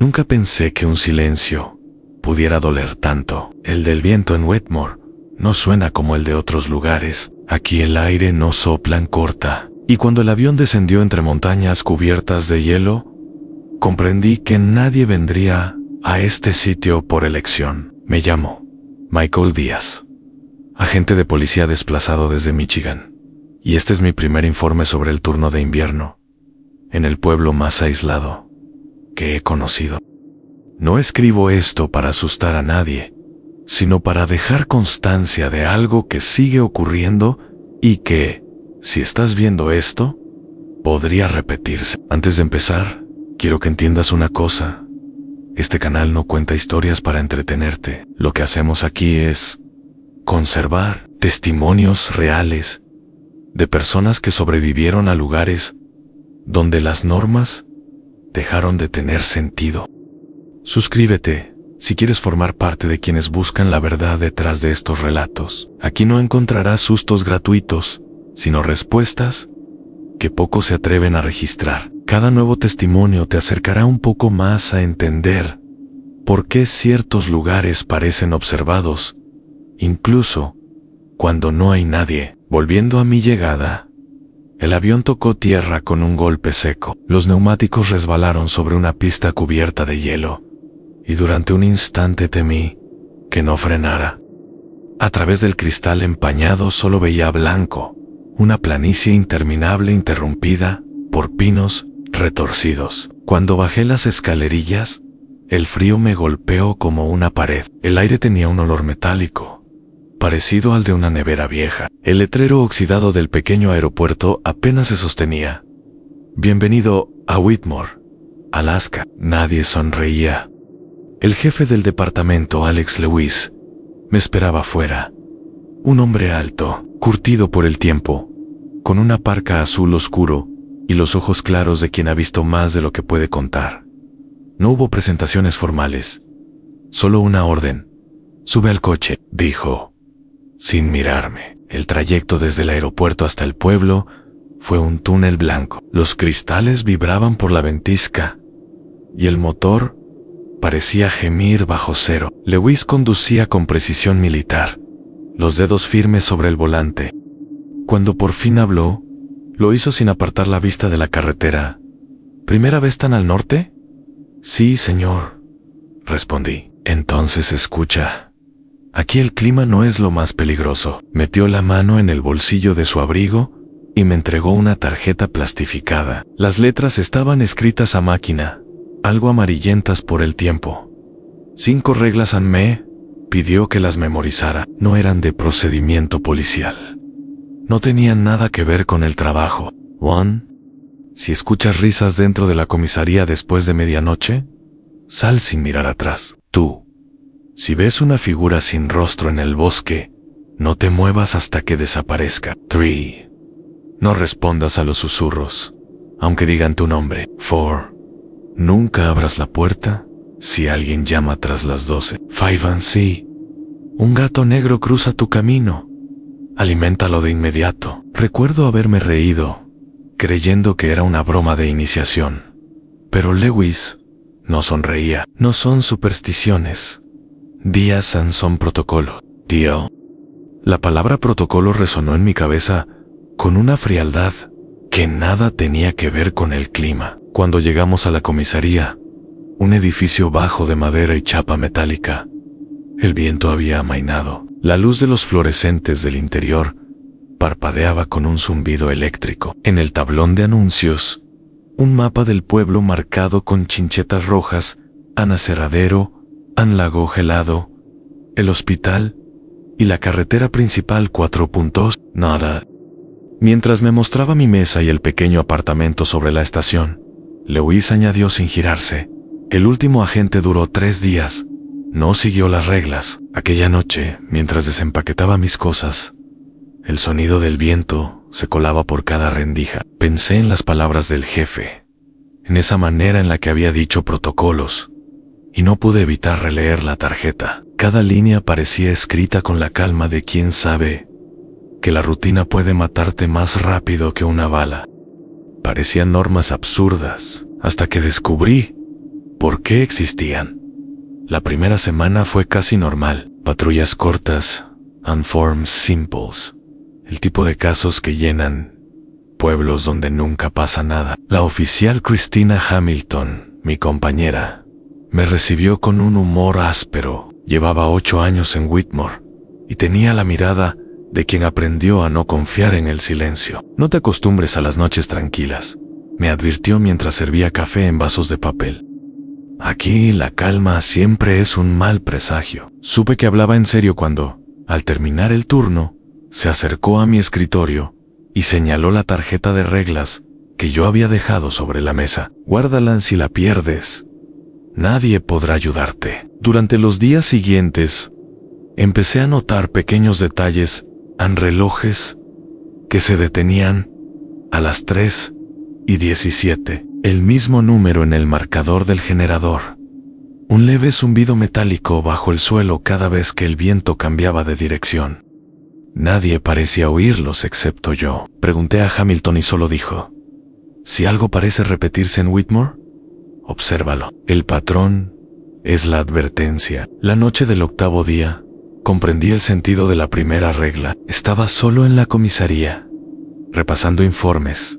Nunca pensé que un silencio pudiera doler tanto. El del viento en Wetmore no suena como el de otros lugares. Aquí el aire no sopla en corta. Y cuando el avión descendió entre montañas cubiertas de hielo, comprendí que nadie vendría a este sitio por elección. Me llamo Michael Díaz, agente de policía desplazado desde Michigan. Y este es mi primer informe sobre el turno de invierno en el pueblo más aislado que he conocido. No escribo esto para asustar a nadie, sino para dejar constancia de algo que sigue ocurriendo y que, si estás viendo esto, podría repetirse. Antes de empezar, quiero que entiendas una cosa. Este canal no cuenta historias para entretenerte. Lo que hacemos aquí es conservar testimonios reales de personas que sobrevivieron a lugares donde las normas dejaron de tener sentido. Suscríbete si quieres formar parte de quienes buscan la verdad detrás de estos relatos. Aquí no encontrarás sustos gratuitos, sino respuestas que pocos se atreven a registrar. Cada nuevo testimonio te acercará un poco más a entender por qué ciertos lugares parecen observados, incluso cuando no hay nadie. Volviendo a mi llegada, el avión tocó tierra con un golpe seco. Los neumáticos resbalaron sobre una pista cubierta de hielo, y durante un instante temí que no frenara. A través del cristal empañado solo veía blanco, una planicie interminable interrumpida por pinos retorcidos. Cuando bajé las escalerillas, el frío me golpeó como una pared. El aire tenía un olor metálico, parecido al de una nevera vieja. El letrero oxidado del pequeño aeropuerto apenas se sostenía. Bienvenido a Whitmore, Alaska. Nadie sonreía. El jefe del departamento, Alex Lewis, me esperaba afuera. Un hombre alto, curtido por el tiempo, con una parka azul oscuro y los ojos claros de quien ha visto más de lo que puede contar. No hubo presentaciones formales, solo una orden. Sube al coche, dijo, sin mirarme. El trayecto desde el aeropuerto hasta el pueblo fue un túnel blanco. Los cristales vibraban por la ventisca y el motor parecía gemir bajo cero. Lewis conducía con precisión militar, los dedos firmes sobre el volante. Cuando por fin habló, lo hizo sin apartar la vista de la carretera. ¿Primera vez tan al norte? Sí, señor, respondí. Entonces escucha. Aquí el clima no es lo más peligroso. Metió la mano en el bolsillo de su abrigo y me entregó una tarjeta plastificada. Las letras estaban escritas a máquina, algo amarillentas por el tiempo. 5 reglas me pidió que las memorizara. No eran de procedimiento policial. No tenían nada que ver con el trabajo. 1. Si escuchas risas dentro de la comisaría después de medianoche, sal sin mirar atrás. 2. Si ves una figura sin rostro en el bosque, no te muevas hasta que desaparezca. 3. No respondas a los susurros, aunque digan tu nombre. 4. Nunca abras la puerta si alguien llama tras las 12. 5 and 6. Un gato negro cruza tu camino. Aliméntalo de inmediato. Recuerdo haberme reído, creyendo que era una broma de iniciación. Pero Lewis no sonreía. No son supersticiones. Días son protocolo, tío. La palabra protocolo resonó en mi cabeza con una frialdad que nada tenía que ver con el clima. Cuando llegamos a la comisaría, un edificio bajo de madera y chapa metálica, el viento había amainado. La luz de los fluorescentes del interior parpadeaba con un zumbido eléctrico. En el tablón de anuncios, un mapa del pueblo marcado con chinchetas rojas, an aserradero, an lago gelado, el hospital y la carretera principal 4 puntos, nada. Mientras me mostraba mi mesa y el pequeño apartamento sobre la estación, Lewis añadió sin girarse: el último agente duró 3 días. No siguió las reglas. Aquella noche, mientras desempaquetaba mis cosas, el sonido del viento se colaba por cada rendija. Pensé en las palabras del jefe, en esa manera en la que había dicho protocolos, y no pude evitar releer la tarjeta. Cada línea parecía escrita con la calma de quien sabe que la rutina puede matarte más rápido que una bala. Parecían normas absurdas, hasta que descubrí por qué existían. La primera semana fue casi normal. Patrullas cortas, unformed simples. El tipo de casos que llenan pueblos donde nunca pasa nada. La oficial Christina Hamilton, mi compañera, me recibió con un humor áspero. Llevaba 8 años en Whitmore y tenía la mirada de quien aprendió a no confiar en el silencio. No te acostumbres a las noches tranquilas, me advirtió mientras servía café en vasos de papel. Aquí la calma siempre es un mal presagio. Supe que hablaba en serio cuando, al terminar el turno, se acercó a mi escritorio y señaló la tarjeta de reglas que yo había dejado sobre la mesa. Guárdala si la pierdes. Nadie podrá ayudarte. Durante los días siguientes, empecé a notar pequeños detalles en relojes que se detenían a las 3:17. El mismo número en el marcador del generador. Un leve zumbido metálico bajo el suelo cada vez que el viento cambiaba de dirección. Nadie parecía oírlos excepto yo. Pregunté a Hamilton y solo dijo: si algo parece repetirse en Whitmore, obsérvalo. El patrón es la advertencia. La noche del 8º día, comprendí el sentido de la primera regla. Estaba solo en la comisaría, repasando informes,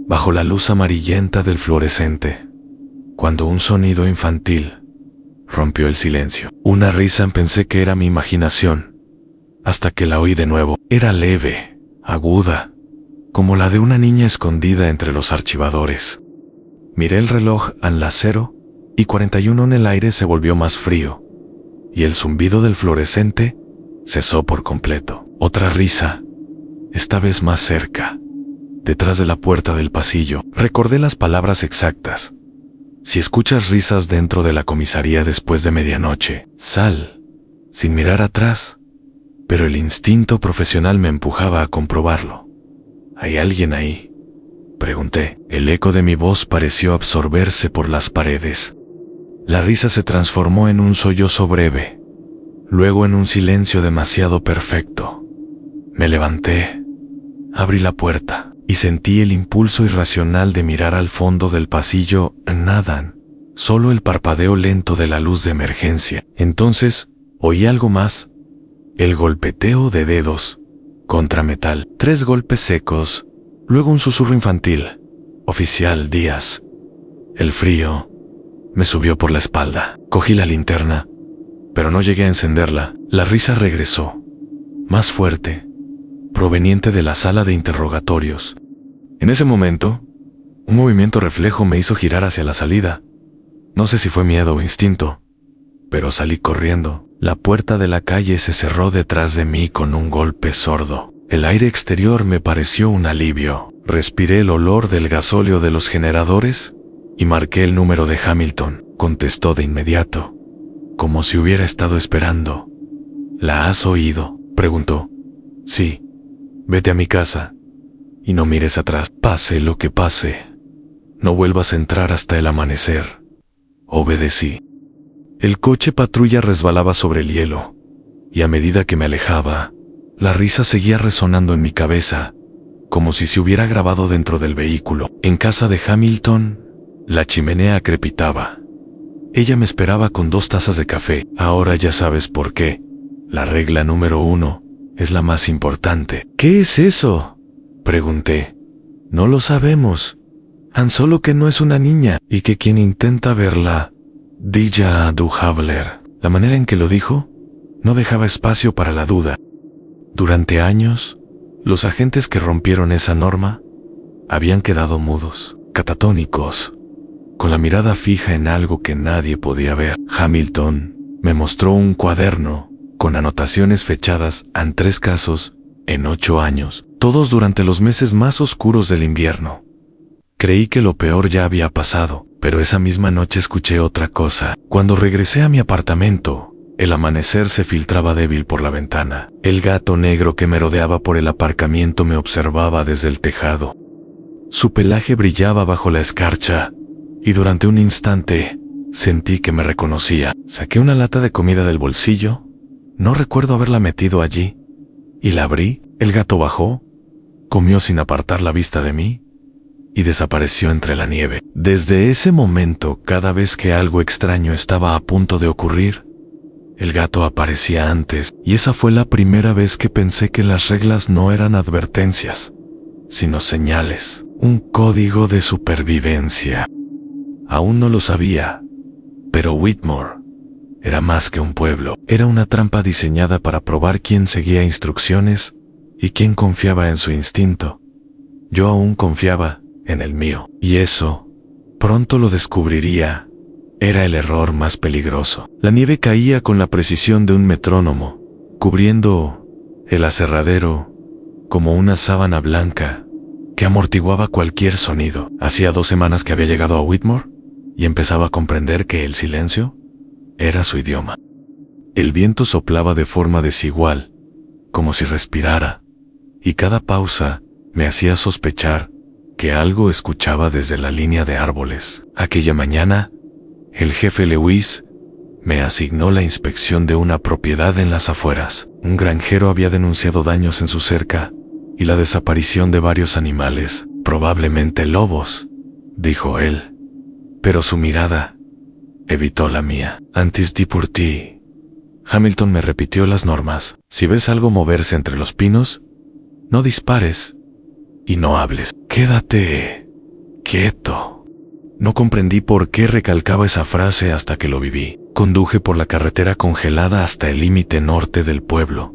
bajo la luz amarillenta del fluorescente, cuando un sonido infantil rompió el silencio. Una risa, pensé que era mi imaginación, hasta que la oí de nuevo. Era leve, aguda, como la de una niña escondida entre los archivadores. Miré el reloj a las 0:41 en el aire se volvió más frío, y el zumbido del fluorescente cesó por completo. Otra risa, esta vez más cerca, detrás de la puerta del pasillo. Recordé las palabras exactas: si escuchas risas dentro de la comisaría después de medianoche, sal, sin mirar atrás. Pero el instinto profesional me empujaba a comprobarlo. ¿Hay alguien ahí?, pregunté. El eco de mi voz pareció absorberse por las paredes. La risa se transformó en un sollozo breve, luego en un silencio demasiado perfecto. Me levanté, abrí la puerta y sentí el impulso irracional de mirar al fondo del pasillo. Nada, solo el parpadeo lento de la luz de emergencia. Entonces, oí algo más: el golpeteo de dedos contra metal. 3 golpes secos, luego un susurro infantil: oficial Díaz. El frío me subió por la espalda. Cogí la linterna, pero no llegué a encenderla. La risa regresó, más fuerte, proveniente de la sala de interrogatorios. En ese momento, un movimiento reflejo me hizo girar hacia la salida. No sé si fue miedo o instinto, pero salí corriendo. La puerta de la calle se cerró detrás de mí con un golpe sordo. El aire exterior me pareció un alivio. Respiré el olor del gasóleo de los generadores y marqué el número de Hamilton. Contestó de inmediato, como si hubiera estado esperando. ¿La has oído?, preguntó. Sí. Vete a mi casa y no mires atrás. Pase lo que pase, no vuelvas a entrar hasta el amanecer. Obedecí. El coche patrulla resbalaba sobre el hielo, y a medida que me alejaba, la risa seguía resonando en mi cabeza, como si se hubiera grabado dentro del vehículo. En casa de Hamilton, la chimenea crepitaba. Ella me esperaba con 2 tazas de café. Ahora ya sabes por qué. La regla número 1 es la más importante. ¿Qué es eso?, pregunté. No lo sabemos. Han solo que no es una niña, y que quien intenta verla, Dija du Havler. La manera en que lo dijo no dejaba espacio para la duda. Durante años, los agentes que rompieron esa norma habían quedado mudos, catatónicos, con la mirada fija en algo que nadie podía ver. Hamilton me mostró un cuaderno con anotaciones fechadas en 3 casos en 8 años, todos durante los meses más oscuros del invierno. Creí que lo peor ya había pasado, pero esa misma noche escuché otra cosa. Cuando regresé a mi apartamento, el amanecer se filtraba débil por la ventana. El gato negro que merodeaba por el aparcamiento me observaba desde el tejado. Su pelaje brillaba bajo la escarcha, y durante un instante sentí que me reconocía. Saqué una lata de comida del bolsillo, no recuerdo haberla metido allí, y la abrí. El gato bajó, comió sin apartar la vista de mí, y desapareció entre la nieve. Desde ese momento, cada vez que algo extraño estaba a punto de ocurrir, el gato aparecía antes, y esa fue la primera vez que pensé que las reglas no eran advertencias, sino señales, un código de supervivencia. Aún no lo sabía, pero Whitmore era más que un pueblo. Era una trampa diseñada para probar quién seguía instrucciones y quién confiaba en su instinto. Yo aún confiaba en el mío, y eso, pronto lo descubriría, era el error más peligroso. La nieve caía con la precisión de un metrónomo, cubriendo el aserradero como una sábana blanca que amortiguaba cualquier sonido. Hacía 2 semanas que había llegado a Whitmore y empezaba a comprender que el silencio era su idioma. El viento soplaba de forma desigual, como si respirara, y cada pausa me hacía sospechar que algo escuchaba desde la línea de árboles. Aquella mañana, el jefe Lewis me asignó la inspección de una propiedad en las afueras. Un granjero había denunciado daños en su cerca y la desaparición de varios animales, probablemente lobos, dijo él. Pero su mirada evitó la mía. Antes di por ti. Hamilton me repitió las normas. Si ves algo moverse entre los pinos, no dispares y no hables. Quédate quieto. No comprendí por qué recalcaba esa frase hasta que lo viví. Conduje por la carretera congelada hasta el límite norte del pueblo.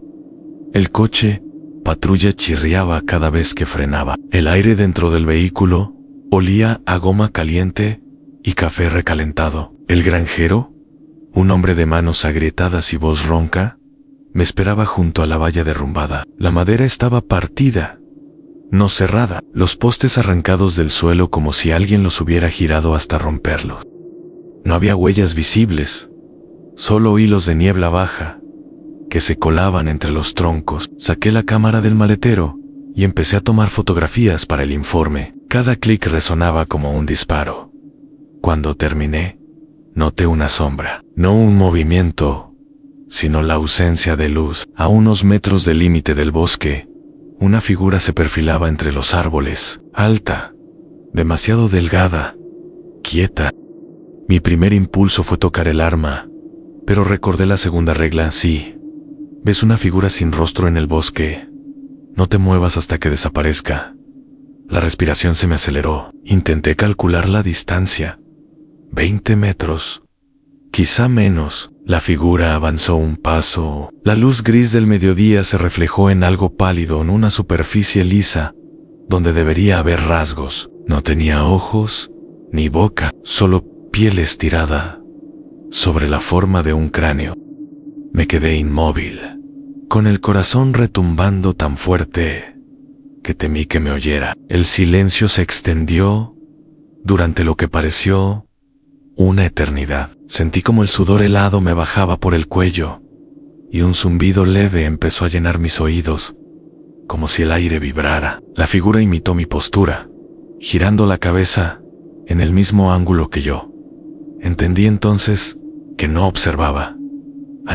El coche patrulla chirriaba cada vez que frenaba. El aire dentro del vehículo olía a goma caliente y café recalentado. El granjero, un hombre de manos agrietadas y voz ronca, me esperaba junto a la valla derrumbada. La madera estaba partida, no cerrada, los postes arrancados del suelo como si alguien los hubiera girado hasta romperlos. No había huellas visibles, solo hilos de niebla baja que se colaban entre los troncos. Saqué la cámara del maletero y empecé a tomar fotografías para el informe. Cada clic resonaba como un disparo. Cuando terminé, noté una sombra, no un movimiento, sino la ausencia de luz. A unos metros del límite del bosque, una figura se perfilaba entre los árboles, alta, demasiado delgada, quieta. Mi primer impulso fue tocar el arma, pero recordé la segunda regla. Si ves una figura sin rostro en el bosque, no te muevas hasta que desaparezca. La respiración se me aceleró. Intenté calcular la distancia. 20 metros, quizá menos. La figura avanzó un paso. La luz gris del mediodía se reflejó en algo pálido en una superficie lisa, donde debería haber rasgos. No tenía ojos, ni boca, solo piel estirada, sobre la forma de un cráneo. Me quedé inmóvil, con el corazón retumbando tan fuerte que temí que me oyera. El silencio se extendió durante lo que pareció una eternidad. Sentí como el sudor helado me bajaba por el cuello, y un zumbido leve empezó a llenar mis oídos, como si el aire vibrara. La figura imitó mi postura, girando la cabeza en el mismo ángulo que yo. Entendí entonces que no observaba,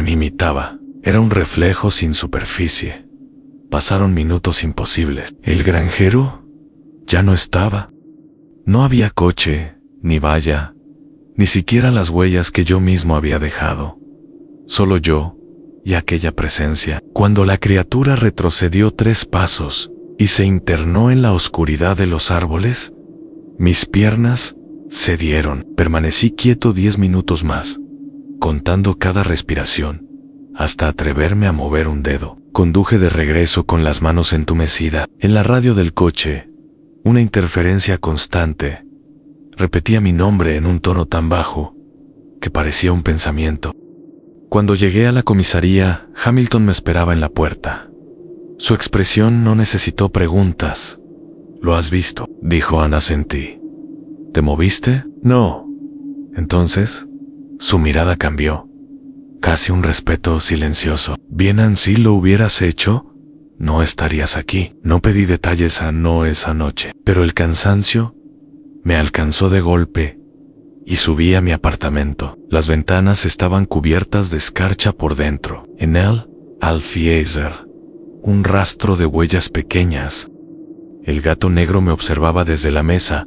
me imitaba. Era un reflejo sin superficie. Pasaron minutos imposibles. El granjero ya no estaba. No había coche, ni valla, ni siquiera las huellas que yo mismo había dejado. Solo yo y aquella presencia. Cuando la criatura retrocedió 3 pasos y se internó en la oscuridad de los árboles, mis piernas cedieron. Permanecí quieto 10 minutos más, contando cada respiración, hasta atreverme a mover un dedo. Conduje de regreso con las manos entumecidas. En la radio del coche, una interferencia constante repetía mi nombre en un tono tan bajo que parecía un pensamiento. Cuando llegué a la comisaría, Hamilton me esperaba en la puerta. Su expresión no necesitó preguntas. «¿Lo has visto?», dijo Ana. Asentí. «¿Te moviste?». «No». Entonces, su mirada cambió. Casi un respeto silencioso. «Bien, si lo hubieras hecho, no estarías aquí». No pedí detalles esa noche, pero el cansancio me alcanzó de golpe y subí a mi apartamento. Las ventanas estaban cubiertas de escarcha por dentro. En el alféizar, un rastro de huellas pequeñas, El gato negro me observaba desde la mesa,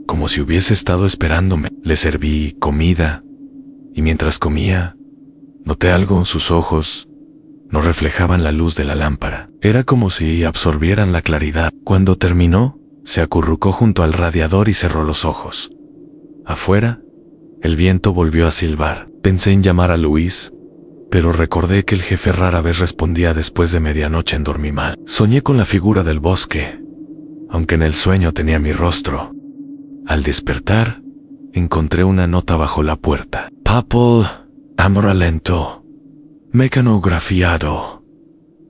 como si hubiese estado esperándome. Le serví comida, y mientras comía, noté algo. Sus ojos no reflejaban la luz de la lámpara. Era como si absorbieran la claridad. Cuando terminó, se acurrucó junto al radiador y cerró los ojos. Afuera, el viento volvió a silbar. Pensé en llamar a Luis, pero recordé que el jefe rara vez respondía después de medianoche en Dormimal. Soñé con la figura del bosque, aunque en el sueño tenía mi rostro. Al despertar, encontré una nota bajo la puerta. Papel amoralento, mecanografiado.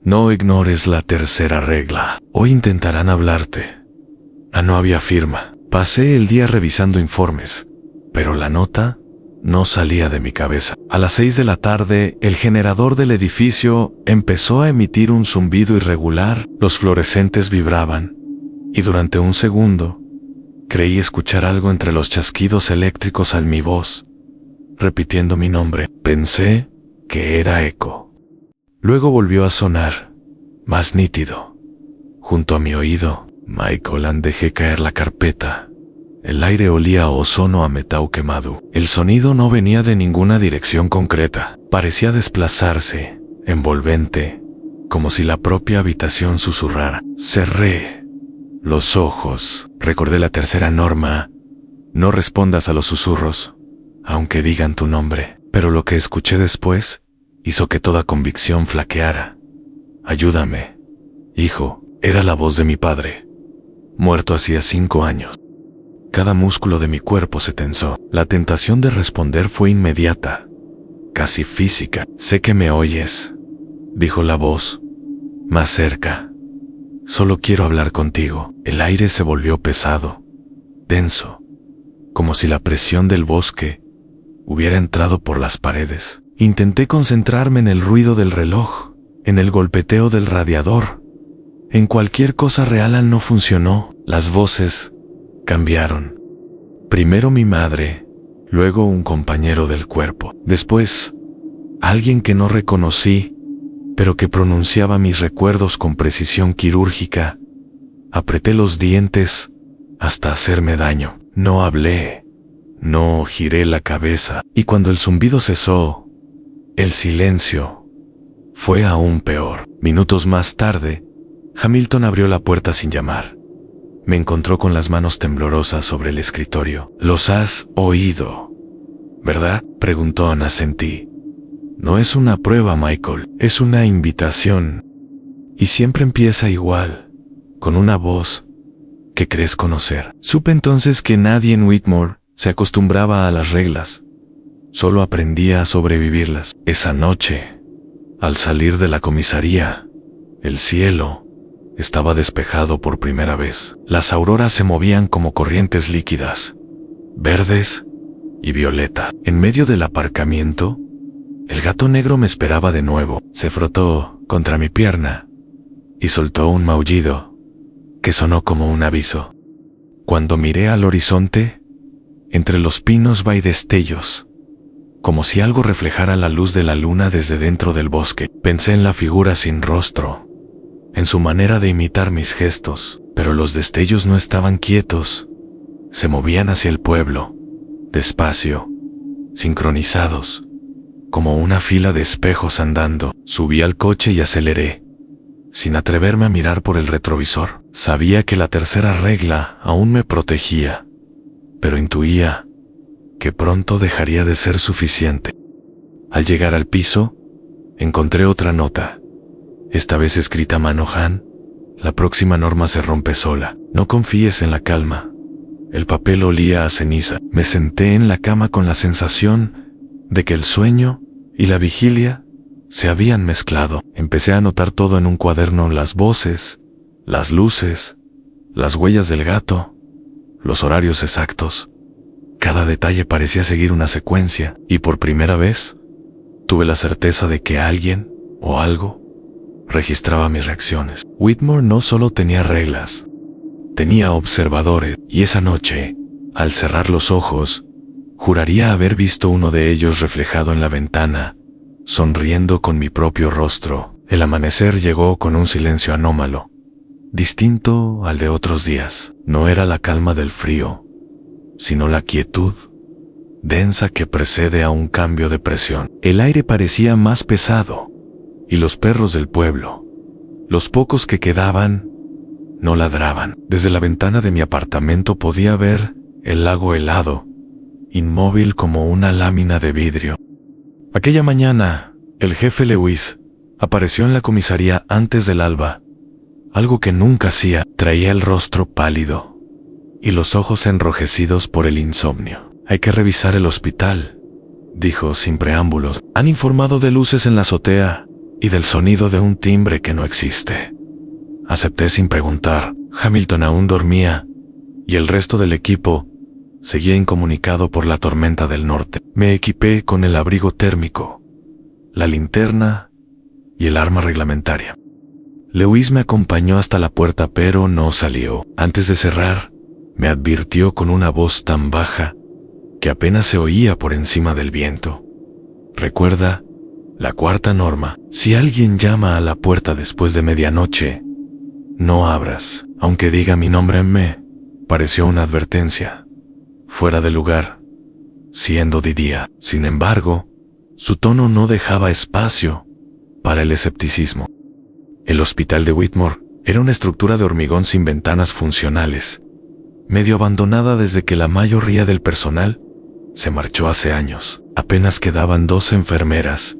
No ignores la tercera regla. Hoy intentarán hablarte. No había firma. Pasé el día revisando informes, pero la nota no salía de mi cabeza. A las 6 de la tarde, el generador del edificio empezó a emitir un zumbido irregular. Los fluorescentes vibraban, y durante un segundo, creí escuchar algo entre los chasquidos eléctricos mi voz, repitiendo mi nombre. Pensé que era eco. Luego volvió a sonar, más nítido, junto a mi oído. Michael, dejé caer la carpeta. El aire olía a ozono, a metal quemado. El sonido no venía de ninguna dirección concreta. Parecía desplazarse, envolvente, como si la propia habitación susurrara. Cerré los ojos. Recordé la tercera norma: no respondas a los susurros, aunque digan tu nombre. Pero lo que escuché después hizo que toda convicción flaqueara. Ayúdame, hijo. Era la voz de mi padre, muerto hacía 5 años. Cada músculo de mi cuerpo se tensó. La tentación de responder fue inmediata, casi física. Sé que me oyes, dijo la voz, más cerca. Solo quiero hablar contigo. El aire se volvió pesado, denso, como si la presión del bosque hubiera entrado por las paredes. Intenté concentrarme en el ruido del reloj, en el golpeteo del radiador, en cualquier cosa real. No funcionó. Las voces cambiaron. Primero mi madre, luego un compañero del cuerpo. Después, alguien que no reconocí, pero que pronunciaba mis recuerdos con precisión quirúrgica. Apreté los dientes hasta hacerme daño. No hablé, no giré la cabeza. Y cuando el zumbido cesó, el silencio fue aún peor. Minutos más tarde, Hamilton abrió la puerta sin llamar. Me encontró con las manos temblorosas sobre el escritorio. «Los has oído, ¿verdad?», preguntó. Asentí. «No es una prueba, Michael, es una invitación. Y siempre empieza igual, con una voz que crees conocer». Supe entonces que nadie en Whitmore se acostumbraba a las reglas. Solo aprendía a sobrevivirlas. Esa noche, al salir de la comisaría, el cielo estaba despejado por primera vez. Las auroras se movían como corrientes líquidas, verdes y violeta. En medio del aparcamiento, el gato negro me esperaba de nuevo. Se frotó contra mi pierna y soltó un maullido que sonó como un aviso. Cuando miré al horizonte, entre los pinos vi destellos, como si algo reflejara la luz de la luna desde dentro del bosque. Pensé en la figura sin rostro, en su manera de imitar mis gestos, pero los destellos no estaban quietos. Se movían hacia el pueblo, despacio, sincronizados, como una fila de espejos andando. Subí al coche y aceleré, sin atreverme a mirar por el retrovisor. Sabía que la tercera regla aún me protegía, pero intuía que pronto dejaría de ser suficiente. Al llegar al piso, encontré otra nota. Esta vez escrita a mano. Han, la próxima norma se rompe sola. No confíes en la calma. El papel olía a ceniza. Me senté en la cama con la sensación de que el sueño y la vigilia se habían mezclado. Empecé a anotar todo en un cuaderno: las voces, las luces, las huellas del gato, los horarios exactos. Cada detalle parecía seguir una secuencia, y por primera vez tuve la certeza de que alguien o algo registraba mis reacciones. Whitmore no solo tenía reglas, tenía observadores, y esa noche, al cerrar los ojos, juraría haber visto uno de ellos reflejado en la ventana, sonriendo con mi propio rostro. El amanecer llegó con un silencio anómalo, distinto al de otros días. No era la calma del frío, sino la quietud densa que precede a un cambio de presión. El aire parecía más pesado, y los perros del pueblo, los pocos que quedaban, no ladraban. Desde la ventana de mi apartamento podía ver el lago helado, inmóvil como una lámina de vidrio. Aquella mañana, el jefe Lewis apareció en la comisaría antes del alba, algo que nunca hacía. Traía el rostro pálido y los ojos enrojecidos por el insomnio. «Hay que revisar el hospital», dijo sin preámbulos. «Han informado de luces en la azotea y del sonido de un timbre que no existe». Acepté sin preguntar. Hamilton aún dormía y el resto del equipo seguía incomunicado por la tormenta del norte. Me equipé con el abrigo térmico, la linterna y el arma reglamentaria. Lewis me acompañó hasta la puerta, pero no salió. Antes de cerrar, me advirtió con una voz tan baja que apenas se oía por encima del viento. «Recuerda la cuarta norma. Si alguien llama a la puerta después de medianoche, no abras, aunque diga mi nombre en me». Pareció una advertencia fuera de lugar, siendo de día. Sin embargo, su tono no dejaba espacio para el escepticismo. El hospital de Whitmore era una estructura de hormigón sin ventanas funcionales, medio abandonada desde que la mayoría del personal se marchó hace años. Apenas quedaban 2 enfermeras,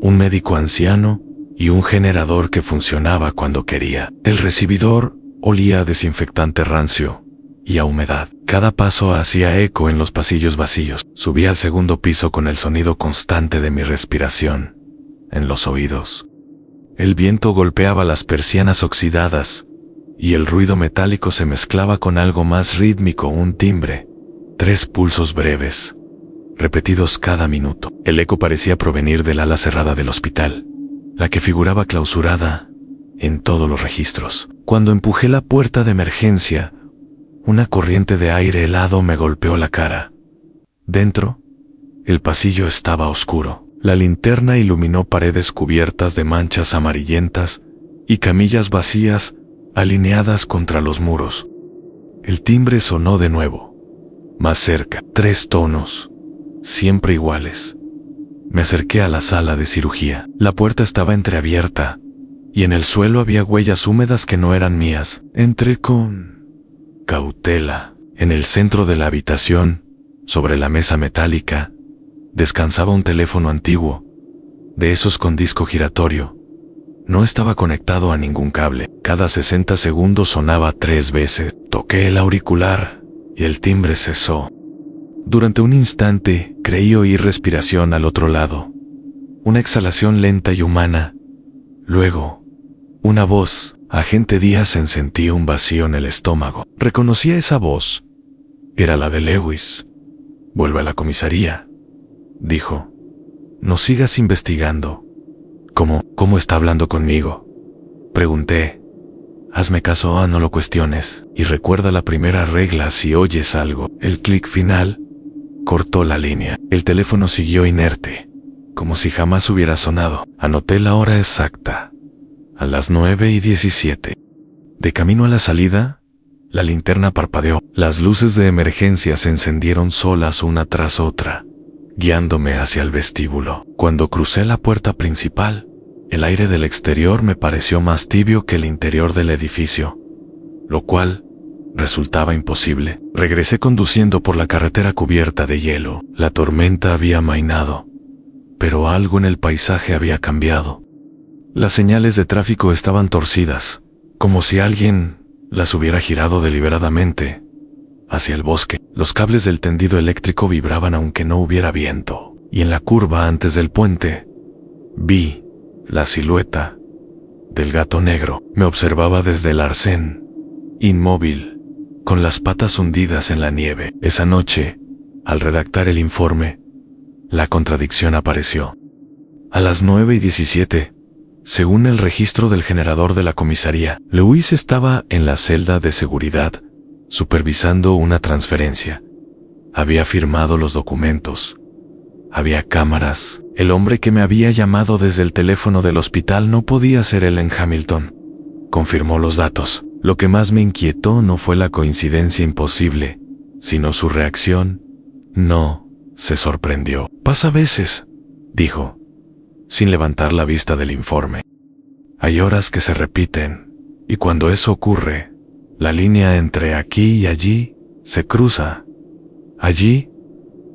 un médico anciano y un generador que funcionaba cuando quería. El recibidor olía a desinfectante rancio y a humedad. Cada paso hacía eco en los pasillos vacíos. Subí al segundo piso con el sonido constante de mi respiración en los oídos. El viento golpeaba las persianas oxidadas y el ruido metálico se mezclaba con algo más rítmico, un timbre. 3 pulsos breves, repetidos cada minuto. El eco parecía provenir del ala cerrada del hospital, la que figuraba clausurada en todos los registros. Cuando empujé la puerta de emergencia, una corriente de aire helado me golpeó la cara. Dentro, el pasillo estaba oscuro. La linterna iluminó paredes cubiertas de manchas amarillentas y camillas vacías alineadas contra los muros. El timbre sonó de nuevo, más cerca. 3 tonos, siempre iguales. Me acerqué a la sala de cirugía. La puerta estaba entreabierta y en el suelo había huellas húmedas que no eran mías. Entré con cautela. En el centro de la habitación, sobre la mesa metálica, descansaba un teléfono antiguo, de esos con disco giratorio. No estaba conectado a ningún cable. Cada 60 segundos sonaba 3 veces. Toqué el auricular y el timbre cesó. Durante un instante creí oír respiración al otro lado, una exhalación lenta y humana. Luego, una voz. Agente Díaz. Sentí un vacío en el estómago. Reconocía esa voz. Era la de Lewis. «Vuelve a la comisaría», dijo. «No sigas investigando». ¿Cómo está hablando conmigo?», pregunté. «Hazme caso, no lo cuestiones, y recuerda la primera regla si oyes algo». El clic final cortó la línea. El teléfono siguió inerte, como si jamás hubiera sonado. Anoté la hora exacta, a las 9:17. De camino a la salida, la linterna parpadeó. Las luces de emergencia se encendieron solas una tras otra, guiándome hacia el vestíbulo. Cuando crucé la puerta principal, el aire del exterior me pareció más tibio que el interior del edificio, lo cual resultaba imposible. Regresé conduciendo por la carretera cubierta de hielo. La tormenta había amainado, pero algo en el paisaje había cambiado. Las señales de tráfico estaban torcidas, como si alguien las hubiera girado deliberadamente hacia el bosque. Los cables del tendido eléctrico vibraban aunque no hubiera viento, y en la curva antes del puente vi la silueta del gato negro. Me observaba desde el arcén, inmóvil, con las patas hundidas en la nieve. Esa noche, al redactar el informe, la contradicción apareció. A las 9:17, según el registro del generador de la comisaría, Lewis estaba en la celda de seguridad, supervisando una transferencia. Había firmado los documentos. Había cámaras. El hombre que me había llamado desde el teléfono del hospital no podía ser Ellen Hamilton. Confirmó los datos. Lo que más me inquietó no fue la coincidencia imposible, sino su reacción. No, se sorprendió. Pasa a veces, dijo, sin levantar la vista del informe. Hay horas que se repiten, y cuando eso ocurre, la línea entre aquí y allí se cruza. ¿Allí?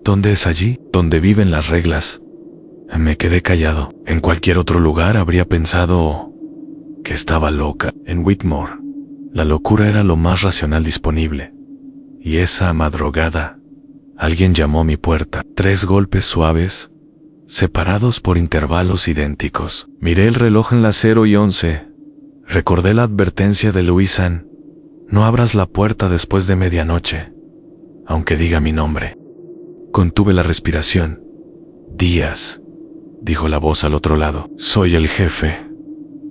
¿Dónde es allí? ¿Dónde viven las reglas? Me quedé callado. En cualquier otro lugar habría pensado que estaba loca. En Whitmore, la locura era lo más racional disponible. Y esa madrugada, alguien llamó a mi puerta. 3 golpes suaves, separados por intervalos idénticos. Miré el reloj en las 0:11. Recordé la advertencia de Louisan: no abras la puerta después de medianoche, aunque diga mi nombre. Contuve la respiración. Díaz, dijo la voz al otro lado. Soy el jefe.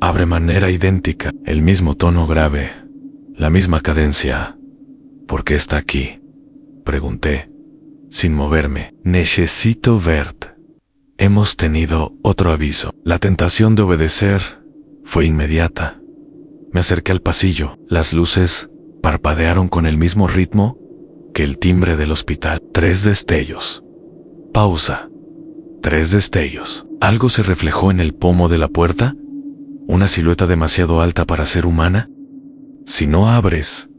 Abre manera idéntica, el mismo tono grave, la misma cadencia. ¿Por qué está aquí?, pregunté, sin moverme. Necesito verte. Hemos tenido otro aviso. La tentación de obedecer fue inmediata. Me acerqué al pasillo. Las luces parpadearon con el mismo ritmo que el timbre del hospital. 3 destellos. Pausa. 3 destellos. ¿Algo se reflejó en el pomo de la puerta? ¿Una silueta demasiado alta para ser humana? Si no abres,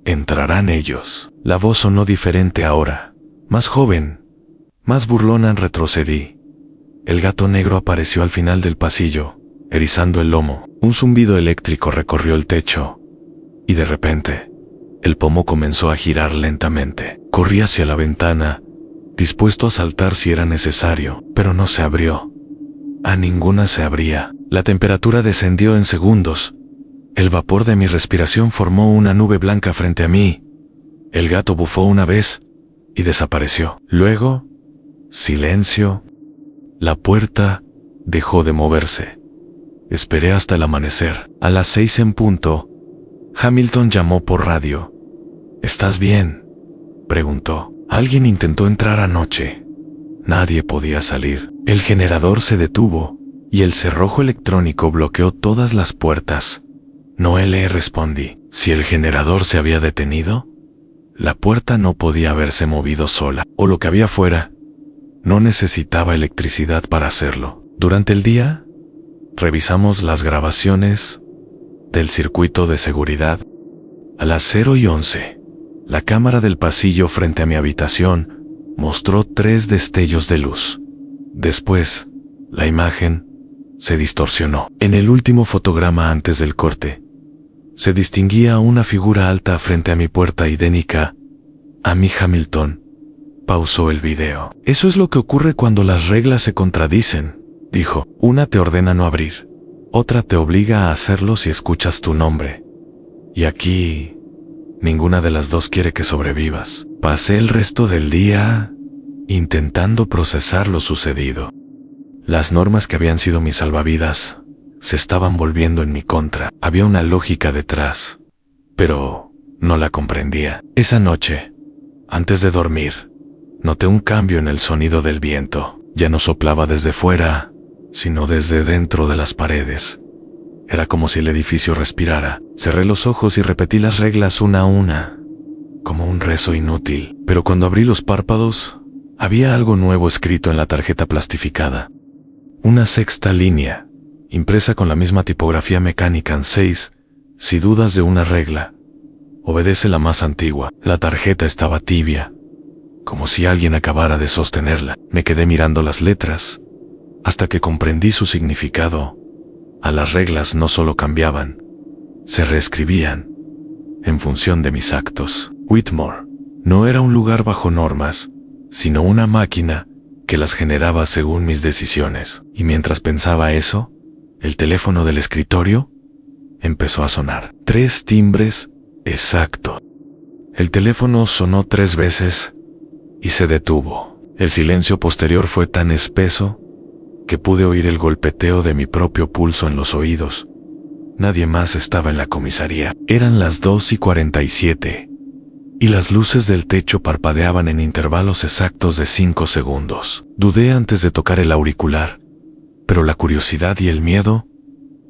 entrarán ellos. La voz sonó diferente ahora. Más joven, más burlona. Retrocedí. El gato negro apareció al final del pasillo, erizando el lomo. Un zumbido eléctrico recorrió el techo, y de repente, el pomo comenzó a girar lentamente. Corrí hacia la ventana, dispuesto a saltar si era necesario, pero no se abrió. A ninguna se abría. La temperatura descendió en segundos. El vapor de mi respiración formó una nube blanca frente a mí. El gato bufó una vez y desapareció. Luego, silencio. La puerta dejó de moverse. Esperé hasta el amanecer. A las 6 en punto, Hamilton llamó por radio. ¿Estás bien?, preguntó. Alguien intentó entrar anoche. Nadie podía salir. El generador se detuvo y el cerrojo electrónico bloqueó todas las puertas. No le respondí. Si el generador se había detenido, la puerta no podía haberse movido sola, o lo que había fuera no necesitaba electricidad para hacerlo. Durante el día, revisamos las grabaciones del circuito de seguridad. A las 0:11, la cámara del pasillo frente a mi habitación mostró 3 destellos de luz. Después, la imagen se distorsionó. En el último fotograma antes del corte, se distinguía una figura alta frente a mi puerta idéntica a mi. Hamilton pausó el video. Eso es lo que ocurre cuando las reglas se contradicen, dijo. Una te ordena no abrir, otra te obliga a hacerlo si escuchas tu nombre. Y aquí, ninguna de las dos quiere que sobrevivas. Pasé el resto del día intentando procesar lo sucedido. Las normas que habían sido mis salvavidas se estaban volviendo en mi contra. Había una lógica detrás, pero no la comprendía. Esa noche, antes de dormir, noté un cambio en el sonido del viento. Ya no soplaba desde fuera, sino desde dentro de las paredes. Era como si el edificio respirara. Cerré los ojos y repetí las reglas una a una, como un rezo inútil. Pero cuando abrí los párpados, había algo nuevo escrito en la tarjeta plastificada. Una 6ª línea, impresa con la misma tipografía mecánica en 6. Si dudas de una regla, obedece la más antigua. La tarjeta estaba tibia, como si alguien acabara de sostenerla. Me quedé mirando las letras, hasta que comprendí su significado. A las reglas no solo cambiaban, se reescribían, en función de mis actos. Whitmore no era un lugar bajo normas, sino una máquina que las generaba según mis decisiones. Y mientras pensaba eso, el teléfono del escritorio empezó a sonar. 3 timbres, exacto. El teléfono sonó 3 veces y se detuvo. El silencio posterior fue tan espeso que pude oír el golpeteo de mi propio pulso en los oídos. Nadie más estaba en la comisaría. Eran las 2:47, y las luces del techo parpadeaban en intervalos exactos de 5 segundos. Dudé antes de tocar el auricular, pero la curiosidad y el miedo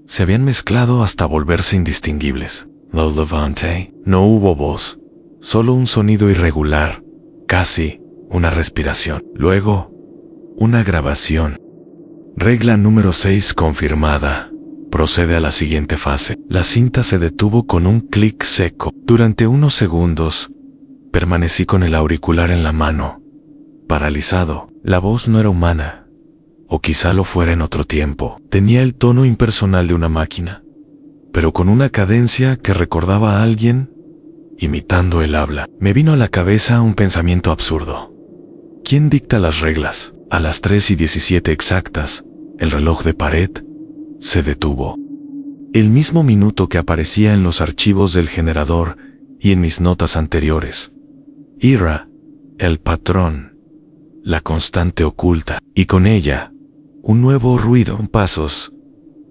se habían mezclado hasta volverse indistinguibles. Lo levanté. No hubo voz, solo un sonido irregular, casi una respiración. Luego, una grabación. Regla número 6 confirmada. Procede a la siguiente fase. La cinta se detuvo con un clic seco. Durante unos segundos, permanecí con el auricular en la mano, paralizado. La voz no era humana, o quizá lo fuera en otro tiempo. Tenía el tono impersonal de una máquina, pero con una cadencia que recordaba a alguien imitando el habla. Me vino a la cabeza un pensamiento absurdo. ¿Quién dicta las reglas? A las 3:17 exactas, el reloj de pared se detuvo. El mismo minuto que aparecía en los archivos del generador y en mis notas anteriores. Ira, el patrón, la constante oculta, y con ella, un nuevo ruido, pasos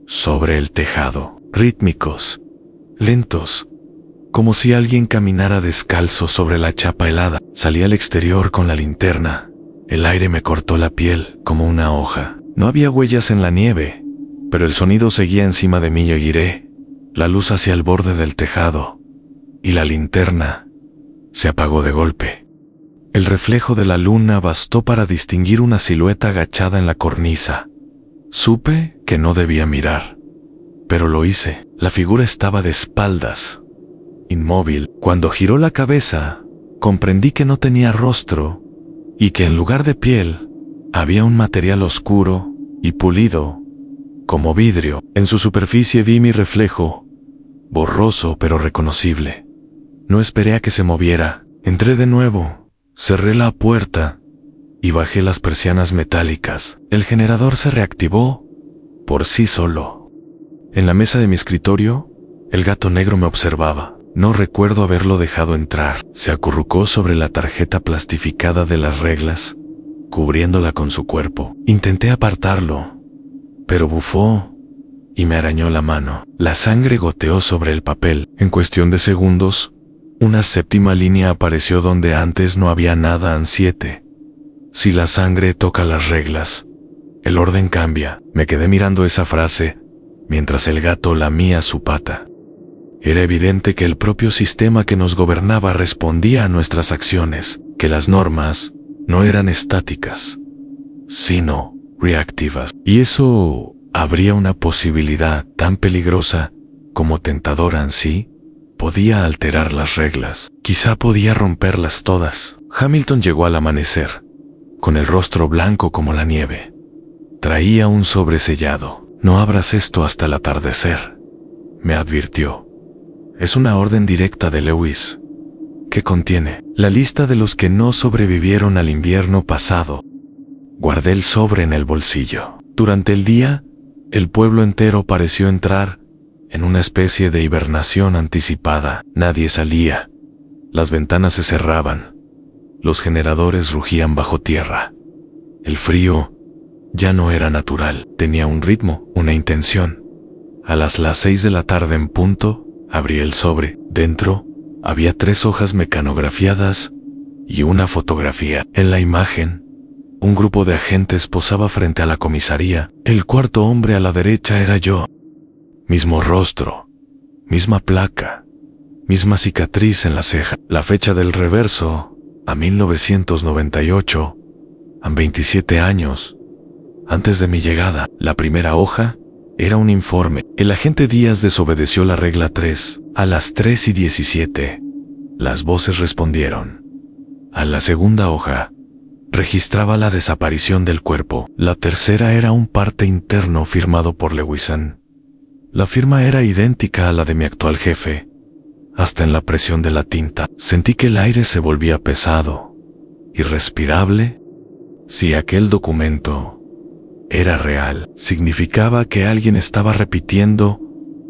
sobre el tejado, rítmicos, lentos, como si alguien caminara descalzo sobre la chapa helada. Salí al exterior con la linterna. El aire me cortó la piel como una hoja. No había huellas en la nieve, pero el sonido seguía encima de mí y giré la luz hacia el borde del tejado, y la linterna se apagó de golpe. El reflejo de la luna bastó para distinguir una silueta agachada en la cornisa. Supe que no debía mirar, pero lo hice. La figura estaba de espaldas, inmóvil. Cuando giró la cabeza, comprendí que no tenía rostro y que en lugar de piel había un material oscuro y pulido, como vidrio. En su superficie vi mi reflejo, borroso pero reconocible. No esperé a que se moviera. Entré de nuevo, cerré la puerta y bajé las persianas metálicas. El generador se reactivó por sí solo. En la mesa de mi escritorio, el gato negro me observaba. No recuerdo haberlo dejado entrar. Se acurrucó sobre la tarjeta plastificada de las reglas, cubriéndola con su cuerpo. Intenté apartarlo, pero bufó y me arañó la mano. La sangre goteó sobre el papel. En cuestión de segundos, una séptima línea apareció donde antes no había nada. An 7. Si la sangre toca las reglas, el orden cambia. Me quedé mirando esa frase mientras el gato lamía su pata. Era evidente que el propio sistema que nos gobernaba respondía a nuestras acciones, que las normas no eran estáticas, sino reactivas. Y eso abría una posibilidad tan peligrosa como tentadora en sí. Podía alterar las reglas, quizá podía romperlas todas. Hamilton llegó al amanecer, con el rostro blanco como la nieve. Traía un sobre sellado. No abras esto hasta el atardecer, me advirtió. Es una orden directa de Lewis. ¿Qué contiene? La lista de los que no sobrevivieron al invierno pasado. Guardé el sobre en el bolsillo. Durante el día, el pueblo entero pareció entrar en una especie de hibernación anticipada. Nadie salía. Las ventanas se cerraban. Los generadores rugían bajo tierra. El frío ya no era natural. Tenía un ritmo, una intención. A las 6 de la tarde en punto, abrí el sobre. Dentro había 3 hojas mecanografiadas y una fotografía. En la imagen, un grupo de agentes posaba frente a la comisaría. El cuarto hombre a la derecha era yo. Mismo rostro, misma placa, misma cicatriz en la ceja. La fecha del reverso, a 1998, a 27 años. Antes de mi llegada, la primera hoja era un informe. El agente Díaz desobedeció la regla 3. A las 3:17, las voces respondieron. A la segunda hoja, registraba la desaparición del cuerpo. La tercera era un parte interno firmado por Lewisan. La firma era idéntica a la de mi actual jefe. Hasta en la presión de la tinta, sentí que el aire se volvía pesado, irrespirable. Si aquel documento era real, significaba que alguien estaba repitiendo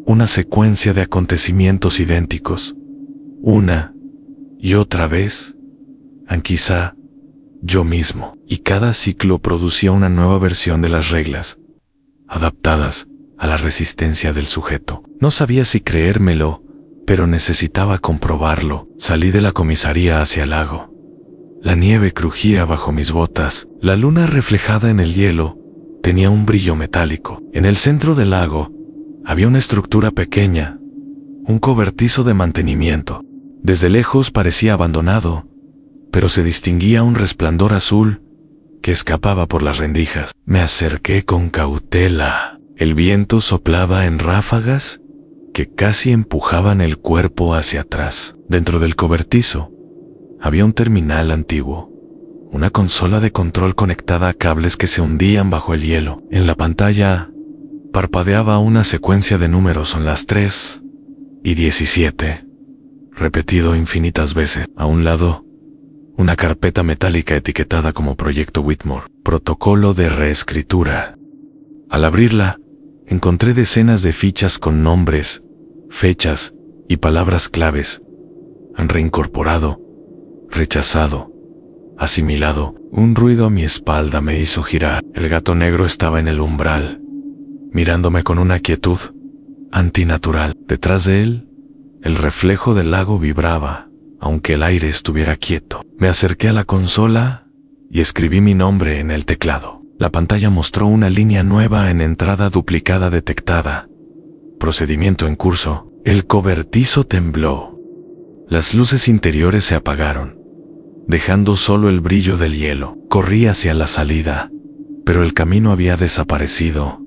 una secuencia de acontecimientos idénticos, una y otra vez, quizá yo mismo, y cada ciclo producía una nueva versión de las reglas, adaptadas a la resistencia del sujeto. No sabía si creérmelo, pero necesitaba comprobarlo. Salí de la comisaría hacia el lago. La nieve crujía bajo mis botas. La luna reflejada en el hielo tenía un brillo metálico. En el centro del lago había una estructura pequeña, un cobertizo de mantenimiento. Desde lejos parecía abandonado, pero se distinguía un resplandor azul que escapaba por las rendijas. Me acerqué con cautela. El viento soplaba en ráfagas que casi empujaban el cuerpo hacia atrás. Dentro del cobertizo había un terminal antiguo, una consola de control conectada a cables que se hundían bajo el hielo. En la pantalla parpadeaba una secuencia de números, son las 3 y 17, repetido infinitas veces. A un lado, una carpeta metálica etiquetada como Proyecto Whitmore, protocolo de reescritura. Al abrirla, encontré decenas de fichas con nombres, fechas y palabras claves. Han reincorporado, rechazado, asimilado. Un ruido a mi espalda me hizo girar. El gato negro estaba en el umbral, mirándome con una quietud antinatural. Detrás de él, el reflejo del lago vibraba, aunque el aire estuviera quieto. Me acerqué a la consola y escribí mi nombre en el teclado. La pantalla mostró una línea nueva en entrada duplicada detectada. Procedimiento en curso. El cobertizo tembló. Las luces interiores se apagaron, dejando solo el brillo del hielo. Corrí hacia la salida, pero el camino había desaparecido.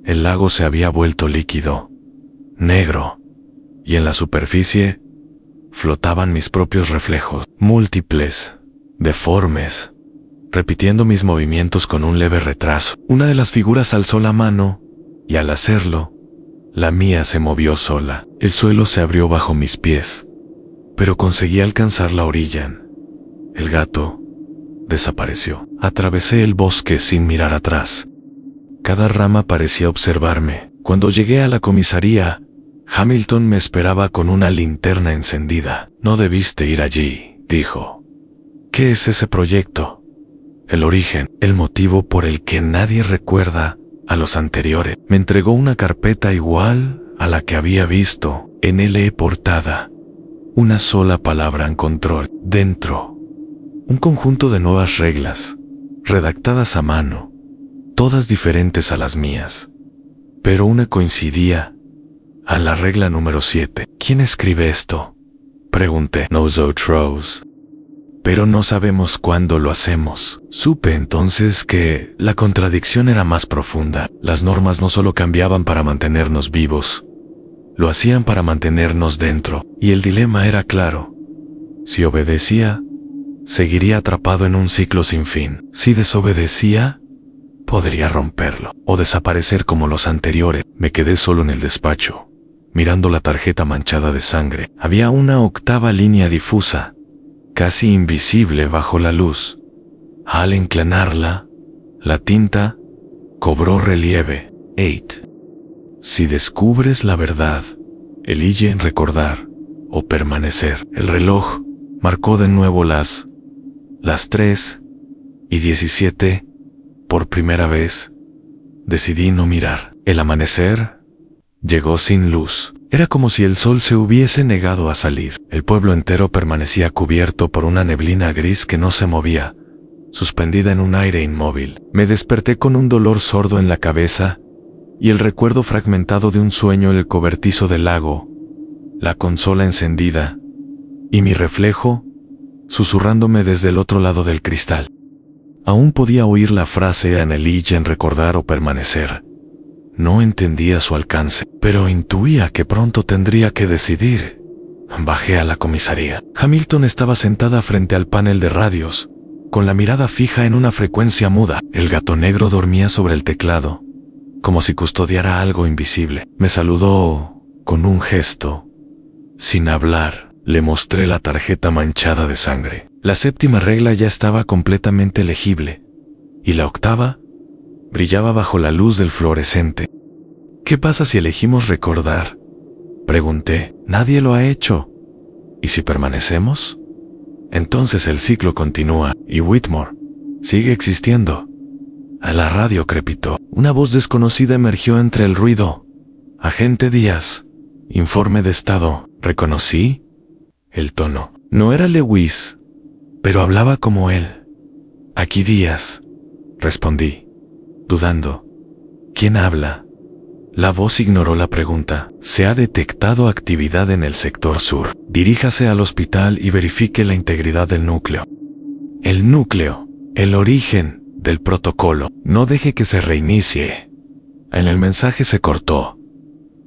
El lago se había vuelto líquido, negro, y en la superficie flotaban mis propios reflejos, múltiples, deformes, repitiendo mis movimientos con un leve retraso. Una de las figuras alzó la mano, y al hacerlo, la mía se movió sola. El suelo se abrió bajo mis pies, pero conseguí alcanzar la orilla. El gato desapareció. Atravesé el bosque sin mirar atrás. Cada rama parecía observarme. Cuando llegué a la comisaría, Hamilton me esperaba con una linterna encendida. No debiste ir allí, dijo. ¿Qué es ese proyecto? El origen, el motivo por el que nadie recuerda a los anteriores. Me entregó una carpeta igual a la que había visto en la portada. Una sola palabra en control. Dentro, un conjunto de nuevas reglas, redactadas a mano, todas diferentes a las mías. Pero una coincidía, a la regla número 7. ¿Quién escribe esto?, pregunté. Nosotros. Pero no sabemos cuándo lo hacemos. Supe entonces que la contradicción era más profunda. Las normas no solo cambiaban para mantenernos vivos, lo hacían para mantenernos dentro. Y el dilema era claro. Si obedecía, seguiría atrapado en un ciclo sin fin. Si desobedecía, podría romperlo o desaparecer como los anteriores. Me quedé solo en el despacho, mirando la tarjeta manchada de sangre. Había una octava línea difusa, casi invisible bajo la luz. Al inclinarla, la tinta cobró relieve. 8. Si descubres la verdad, elige en recordar o permanecer. El reloj marcó de nuevo las 3 y 17. Por primera vez, decidí no mirar. El amanecer llegó sin luz. Era como si el sol se hubiese negado a salir. El pueblo entero permanecía cubierto por una neblina gris que no se movía, suspendida en un aire inmóvil. Me desperté con un dolor sordo en la cabeza y el recuerdo fragmentado de un sueño en el cobertizo del lago, la consola encendida y mi reflejo susurrándome desde el otro lado del cristal. Aún podía oír la frase anhelilla en recordar o permanecer. No entendía su alcance, pero intuía que pronto tendría que decidir. Bajé a la comisaría. Hamilton estaba sentada frente al panel de radios, con la mirada fija en una frecuencia muda. El gato negro dormía sobre el teclado, como si custodiara algo invisible. Me saludó con un gesto. Sin hablar, le mostré la tarjeta manchada de sangre. La 7ª regla ya estaba completamente legible, y la 8ª brillaba bajo la luz del fluorescente. ¿Qué pasa si elegimos recordar?, pregunté. Nadie lo ha hecho. ¿Y si permanecemos? Entonces el ciclo continúa, y Whitmore sigue existiendo. A la radio crepitó. Una voz desconocida emergió entre el ruido. Agente Díaz, informe de estado. Reconocí el tono. No era Lewis, pero hablaba como él. Aquí Díaz, respondí, dudando. ¿Quién habla? La voz ignoró la pregunta. Se ha detectado actividad en el sector sur. Diríjase al hospital y verifique la integridad del núcleo. El núcleo, el origen del protocolo. No deje que se reinicie. En el mensaje se cortó.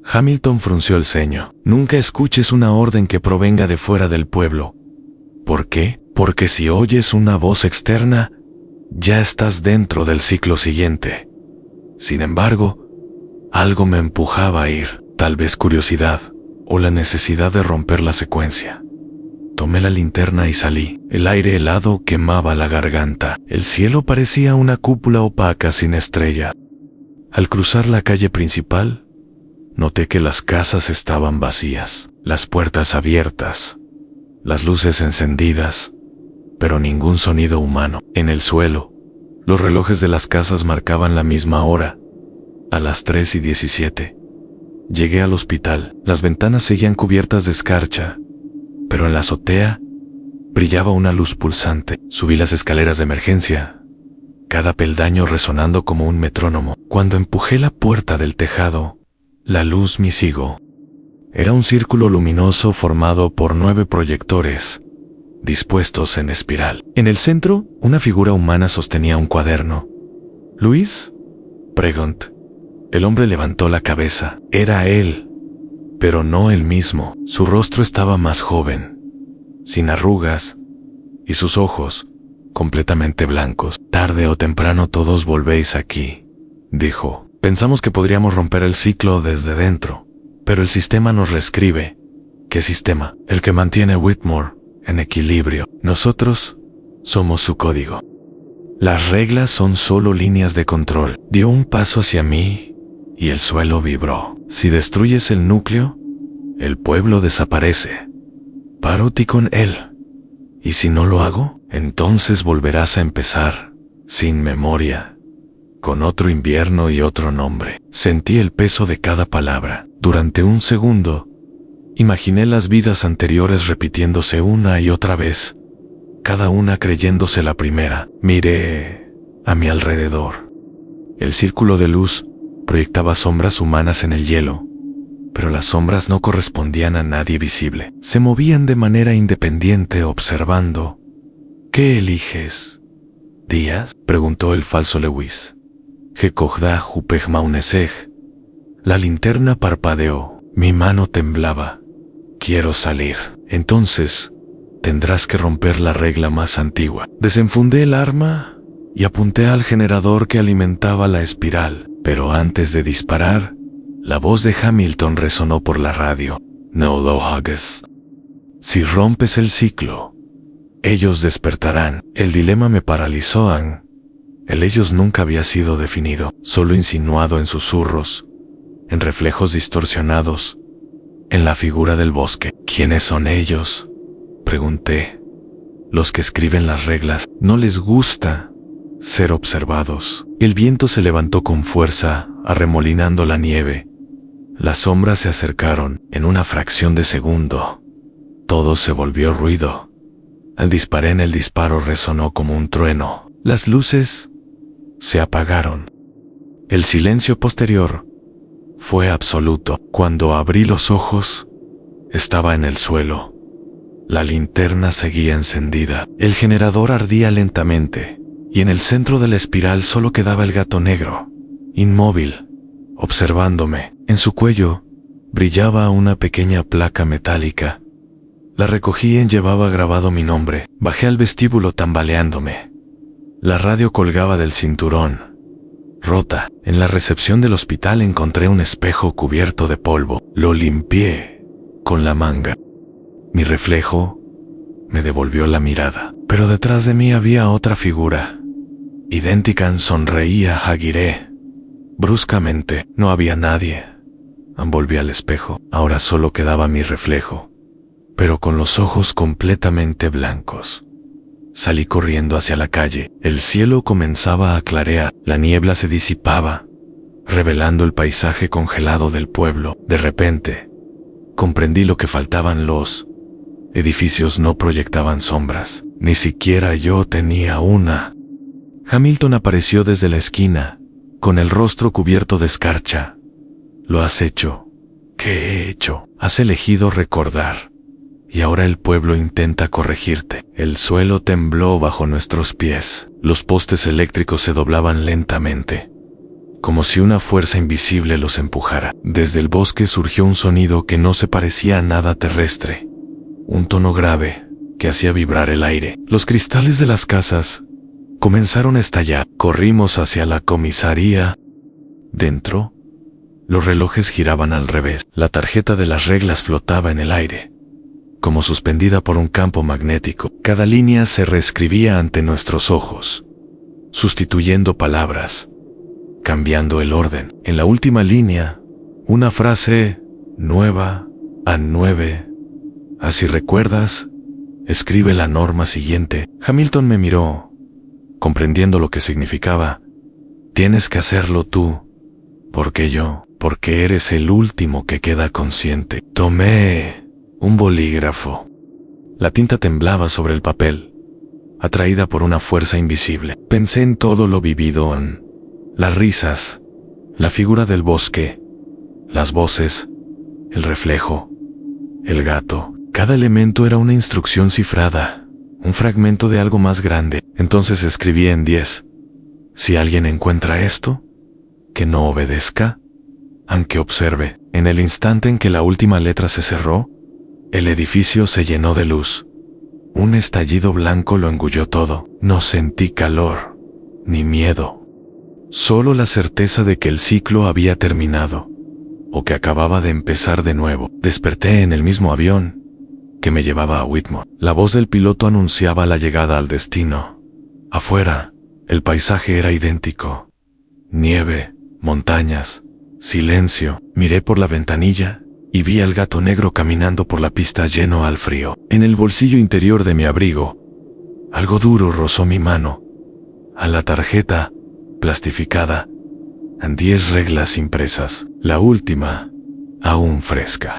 Hamilton frunció el ceño. Nunca escuches una orden que provenga de fuera del pueblo. ¿Por qué? Porque si oyes una voz externa, ya estás dentro del ciclo siguiente. Sin embargo, algo me empujaba a ir, tal vez curiosidad, o la necesidad de romper la secuencia. Tomé la linterna y salí. El aire helado quemaba la garganta. El cielo parecía una cúpula opaca sin estrella. Al cruzar la calle principal, noté que las casas estaban vacías, las puertas abiertas, las luces encendidas, pero ningún sonido humano. En el suelo, los relojes de las casas marcaban la misma hora, a las 3:17. Llegué al hospital. Las ventanas seguían cubiertas de escarcha, pero en la azotea brillaba una luz pulsante. Subí las escaleras de emergencia, cada peldaño resonando como un metrónomo. Cuando empujé la puerta del tejado, la luz me cegó. Era un círculo luminoso formado por 9 proyectores, dispuestos en espiral. En el centro, una figura humana sostenía un cuaderno. «¿Luis?» pregunté. El hombre levantó la cabeza. Era él, pero no el mismo. Su rostro estaba más joven, sin arrugas, y sus ojos, completamente blancos. «Tarde o temprano todos volvéis aquí», dijo. «Pensamos que podríamos romper el ciclo desde dentro, pero el sistema nos reescribe». «¿Qué sistema?» «El que mantiene Whitmore en equilibrio. Nosotros somos su código. Las reglas son solo líneas de control». Dio un paso hacia mí y el suelo vibró. «Si destruyes el núcleo, el pueblo desaparece. Párate con él. Y si no lo hago, entonces volverás a empezar, sin memoria, con otro invierno y otro nombre». Sentí el peso de cada palabra. Durante un segundo, imaginé las vidas anteriores repitiéndose una y otra vez, cada una creyéndose la primera. Miré a mi alrededor. El círculo de luz proyectaba sombras humanas en el hielo, pero las sombras no correspondían a nadie visible. Se movían de manera independiente observando. «¿Qué eliges, Díaz?», preguntó el falso Lewis. «Hekogda Hupegmauneseg». La linterna parpadeó. Mi mano temblaba. «Quiero salir». «Entonces tendrás que romper la regla más antigua». Desenfundé el arma y apunté al generador que alimentaba la espiral. Pero antes de disparar, la voz de Hamilton resonó por la radio. «No lo hagas. Si rompes el ciclo, ellos despertarán». El dilema me paralizó. El ellos nunca había sido definido, solo insinuado en susurros, en reflejos distorsionados, en la figura del bosque. «¿Quiénes son ellos?», pregunté. «Los que escriben las reglas. No les gusta ser observados». El viento se levantó con fuerza, arremolinando la nieve. Las sombras se acercaron. En una fracción de segundo, todo se volvió ruido. Al disparé en el disparo resonó como un trueno. Las luces se apagaron. El silencio posterior fue absoluto. Cuando abrí los ojos, estaba en el suelo. La linterna seguía encendida. El generador ardía lentamente, y en el centro de la espiral solo quedaba el gato negro, inmóvil, observándome. En su cuello brillaba una pequeña placa metálica. La recogí y llevaba grabado mi nombre. Bajé al vestíbulo tambaleándome. La radio colgaba del cinturón, rota. En la recepción del hospital encontré un espejo cubierto de polvo. Lo limpié con la manga. Mi reflejo me devolvió la mirada, pero detrás de mí había otra figura. Idéntica. Sonreía Hagiré. Bruscamente, no había nadie. Volví al espejo. Ahora solo quedaba mi reflejo, pero con los ojos completamente blancos. Salí corriendo hacia la calle. El cielo comenzaba a clarear. La niebla se disipaba, revelando el paisaje congelado del pueblo. De repente, comprendí lo que faltaban. Los edificios no proyectaban sombras. Ni siquiera yo tenía una. Hamilton apareció desde la esquina, con el rostro cubierto de escarcha. Lo has hecho. ¿Qué he hecho? Has elegido recordar. Y ahora el pueblo intenta corregirte. El suelo tembló bajo nuestros pies. Los postes eléctricos se doblaban lentamente, como si una fuerza invisible los empujara. Desde el bosque surgió un sonido que no se parecía a nada terrestre. Un tono grave que hacía vibrar el aire. Los cristales de las casas comenzaron a estallar. Corrimos hacia la comisaría. Dentro, los relojes giraban al revés. La tarjeta de las reglas flotaba en el aire, como suspendida por un campo magnético. Cada línea se reescribía ante nuestros ojos, sustituyendo palabras, cambiando el orden. En la última línea, una frase nueva a 9. Así recuerdas, escribe la norma siguiente. Hamilton me miró, comprendiendo lo que significaba. Tienes que hacerlo tú. ¿Por qué yo? Porque eres el último que queda consciente. Tomé un bolígrafo. La tinta temblaba sobre el papel, atraída por una fuerza invisible. Pensé en todo lo vivido, en las risas, la figura del bosque, las voces, el reflejo, el gato. Cada elemento era una instrucción cifrada, un fragmento de algo más grande. Entonces escribí en 10. Si alguien encuentra esto, que no obedezca, aunque observe. En el instante en que la última letra se cerró, el edificio se llenó de luz. Un estallido blanco lo engulló todo. No sentí calor, ni miedo. Solo la certeza de que el ciclo había terminado, o que acababa de empezar de nuevo. Desperté en el mismo avión que me llevaba a Whitmore. La voz del piloto anunciaba la llegada al destino. Afuera, el paisaje era idéntico. Nieve, montañas, silencio. Miré por la ventanilla y vi al gato negro caminando por la pista lleno al frío. En el bolsillo interior de mi abrigo, algo duro rozó mi mano. A la tarjeta, plastificada, 10 reglas impresas. La última, aún fresca.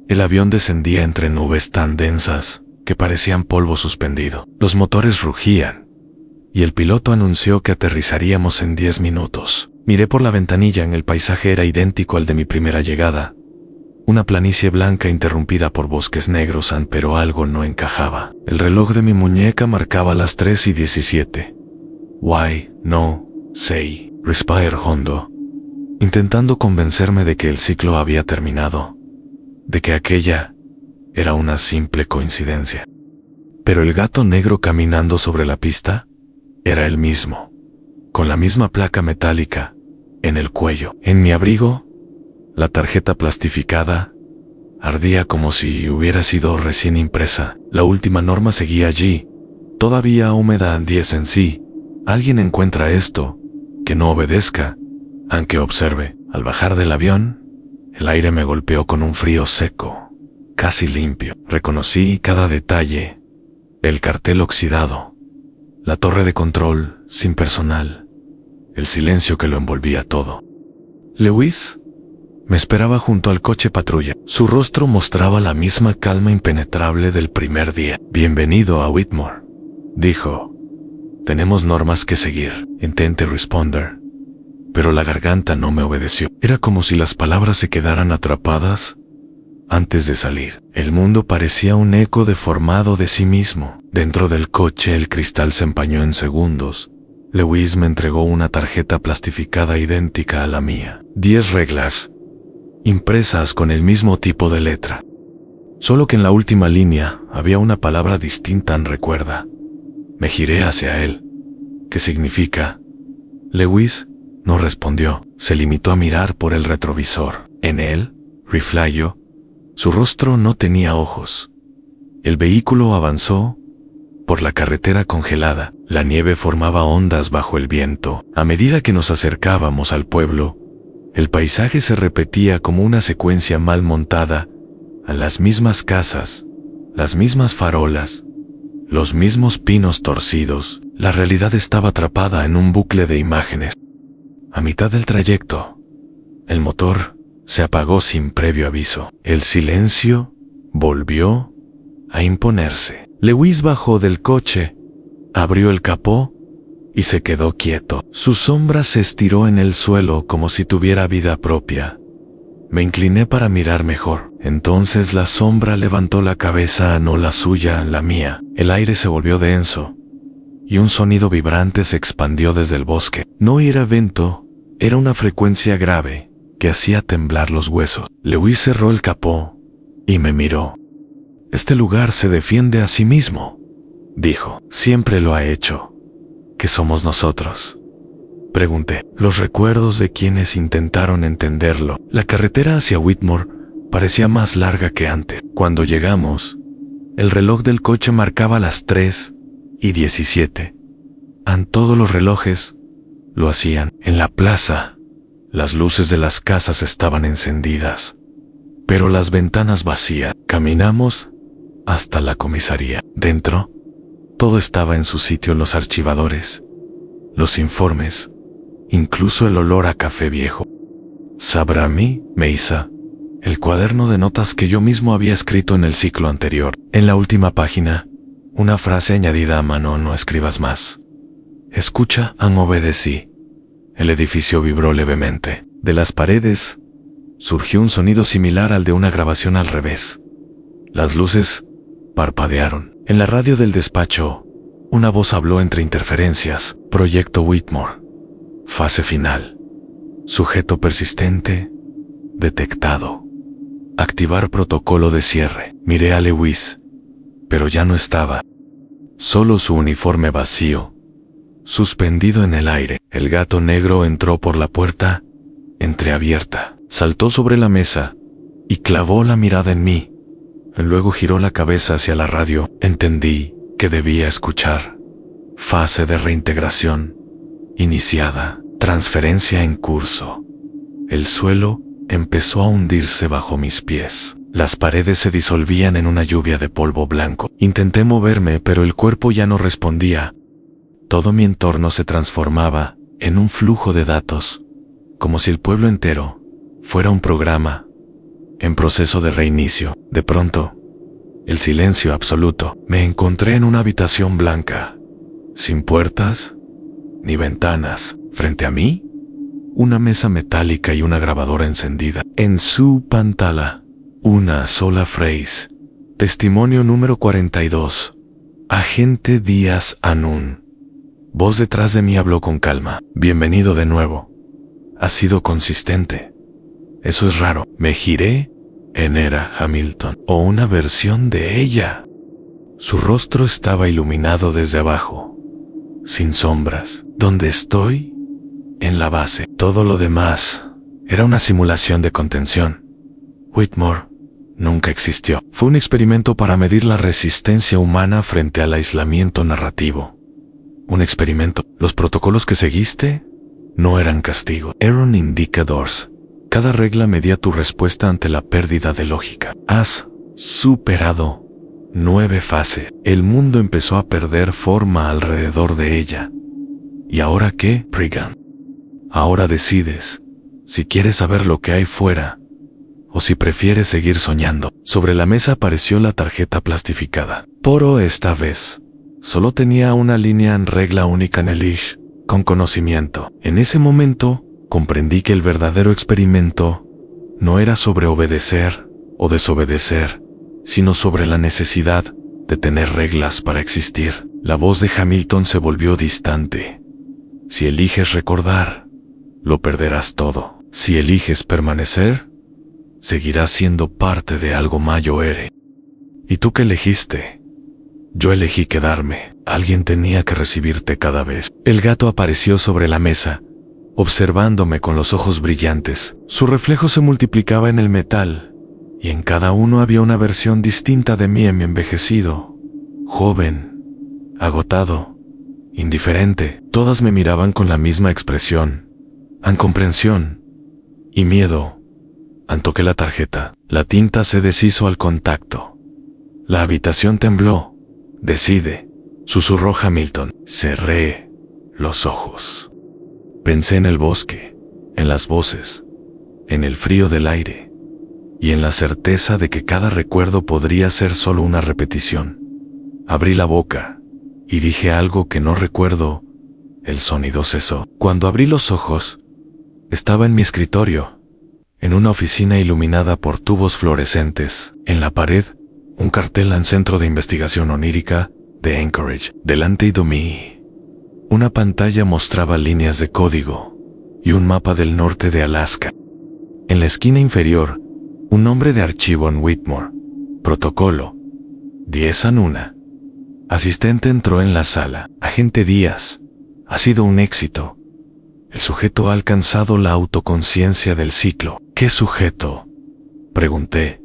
El avión descendía entre nubes tan densas que parecían polvo suspendido. Los motores rugían, y el piloto anunció que aterrizaríamos en 10 minutos. Miré por la ventanilla. En el paisaje era idéntico al de mi primera llegada. Una planicie blanca interrumpida por bosques negros, pero algo no encajaba. El reloj de mi muñeca marcaba las 3:17. Why, no, say, respire hondo, intentando convencerme de que el ciclo había terminado, de que aquella era una simple coincidencia. Pero el gato negro caminando sobre la pista era el mismo, con la misma placa metálica en el cuello. En mi abrigo, la tarjeta plastificada ardía como si hubiera sido recién impresa. La última norma seguía allí, todavía húmeda. 10 en sí. Alguien encuentra esto, que no obedezca, aunque observe. Al bajar del avión, el aire me golpeó con un frío seco, casi limpio. Reconocí cada detalle: el cartel oxidado, la torre de control sin personal, el silencio que lo envolvía todo. Lewis me esperaba junto al coche patrulla. Su rostro mostraba la misma calma impenetrable del primer día. Bienvenido a Whitmore, dijo. Tenemos normas que seguir. Intenté responder, pero la garganta no me obedeció. Era como si las palabras se quedaran atrapadas antes de salir. El mundo parecía un eco deformado de sí mismo. Dentro del coche el cristal se empañó en segundos. Lewis me entregó una tarjeta plastificada idéntica a la mía. 10 reglas, impresas con el mismo tipo de letra. Solo que en la última línea había una palabra distinta. Recuerda. Me giré hacia él. ¿Qué significa? Lewis no respondió. Se limitó a mirar por el retrovisor. En él, riflayo, su rostro no tenía ojos. El vehículo avanzó por la carretera congelada. La nieve formaba ondas bajo el viento. A medida que nos acercábamos al pueblo, el paisaje se repetía como una secuencia mal montada. A las mismas casas, las mismas farolas, los mismos pinos torcidos. La realidad estaba atrapada en un bucle de imágenes. A mitad del trayecto, el motor se apagó sin previo aviso. El silencio volvió a imponerse. Lewis bajó del coche, abrió el capó y se quedó quieto. Su sombra se estiró en el suelo como si tuviera vida propia, Me incliné para mirar mejor. Entonces la sombra levantó la cabeza, no la suya, la mía. El aire se volvió denso y un sonido vibrante se expandió desde el bosque. No era viento, era una frecuencia grave que hacía temblar los huesos. Lewis cerró el capó y me miró. Este lugar se defiende a sí mismo, dijo. Siempre lo ha hecho. ¿Qué somos nosotros? Pregunté. Los recuerdos de quienes intentaron entenderlo. La carretera hacia Whitmore parecía más larga que antes. Cuando llegamos, el reloj del coche marcaba las 3:17. Todos los relojes lo hacían. En la plaza, las luces de las casas estaban encendidas, pero las ventanas vacías. Caminamos hasta la comisaría. Dentro, todo estaba en su sitio: los archivadores, los informes, incluso el olor a café viejo. Sabrami, Meisa, el cuaderno de notas que yo mismo había escrito en el ciclo anterior. En la última página, una frase añadida a mano: no escribas más. Escucha, obedecí. El edificio vibró levemente. De las paredes surgió un sonido similar al de una grabación al revés. Las luces parpadearon. En la radio del despacho, una voz habló entre interferencias: Proyecto Whitmore. Fase final. Sujeto persistente detectado. Activar protocolo de cierre. Miré a Lewis, pero ya no estaba. Solo su uniforme vacío, suspendido en el aire. El gato negro entró por la puerta entreabierta. Saltó sobre la mesa y clavó la mirada en mí. Luego giró la cabeza hacia la radio. Entendí que debía escuchar. Fase de reintegración iniciada. Transferencia en curso. El suelo empezó a hundirse bajo mis pies. Las paredes se disolvían en una lluvia de polvo blanco. Intenté moverme, pero el cuerpo ya no respondía. Todo mi entorno se transformaba en un flujo de datos, como si el pueblo entero fuera un programa en proceso de reinicio. De pronto, el silencio absoluto. Me encontré en una habitación blanca, sin puertas ni ventanas. Frente a mí, una mesa metálica y una grabadora encendida. En su pantalla, una sola frase: testimonio número 42. Agente Díaz Anún. Voz detrás de mí habló con calma. Bienvenido de nuevo. Ha sido consistente. Eso es raro. Me giré. Era Hamilton, o una versión de ella. Su rostro estaba iluminado desde abajo, sin sombras. ¿Dónde estoy? En la base. Todo lo demás era una simulación de contención. Whitmore nunca existió. Fue un experimento para medir la resistencia humana frente al aislamiento narrativo. Un experimento. Los protocolos que seguiste no eran castigo, eran indicadores. Cada regla medía tu respuesta ante la pérdida de lógica. Has superado 9 fases. El mundo empezó a perder forma alrededor de ella. ¿Y ahora qué, Prigan? Ahora decides si quieres saber lo que hay fuera o si prefieres seguir soñando. Sobre la mesa apareció la tarjeta plastificada. Poro esta vez solo tenía una línea en regla única en el ish, con conocimiento. En ese momento comprendí que el verdadero experimento no era sobre obedecer o desobedecer, sino sobre la necesidad de tener reglas para existir. La voz de Hamilton se volvió distante. Si eliges recordar, lo perderás todo. Si eliges permanecer, seguirás siendo parte de algo mayor. ¿Y tú qué elegiste? Yo elegí quedarme. Alguien tenía que recibirte cada vez. El gato apareció sobre la mesa, observándome con los ojos brillantes. Su reflejo se multiplicaba en el metal, y en cada uno había una versión distinta de mí en mi envejecido, joven, agotado, indiferente. Todas me miraban con la misma expresión, incomprensión y miedo. Toqué la tarjeta. La tinta se deshizo al contacto. La habitación tembló. Decide, susurró Hamilton. Cerré los ojos. Pensé en el bosque, en las voces, en el frío del aire y en la certeza de que cada recuerdo podría ser solo una repetición. Abrí la boca y dije algo que no recuerdo. El sonido cesó. Cuando abrí los ojos, estaba en mi escritorio, En una oficina iluminada por tubos fluorescentes, en la pared, un cartel en Centro de Investigación Onírica de Anchorage. Delante de mí, una pantalla mostraba líneas de código y un mapa del norte de Alaska. En la esquina inferior, un nombre de archivo en Whitmore. Protocolo 10 a 1. Asistente entró en la sala. Agente Díaz, ha sido un éxito. El sujeto ha alcanzado la autoconciencia del ciclo. ¿Qué sujeto?, pregunté.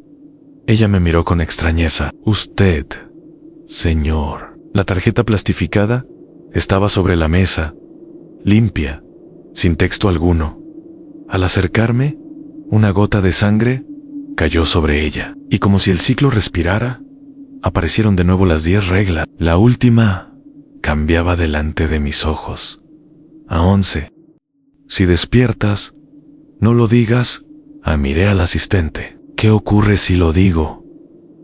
Ella me miró con extrañeza. Usted, señor. La tarjeta plastificada estaba sobre la mesa, limpia, sin texto alguno. Al acercarme, una gota de sangre cayó sobre ella, y como si el ciclo respirara, aparecieron de nuevo las 10 reglas. La última cambiaba delante de mis ojos. A 11. Si despiertas, no lo digas. Miré al asistente. ¿Qué ocurre si lo digo?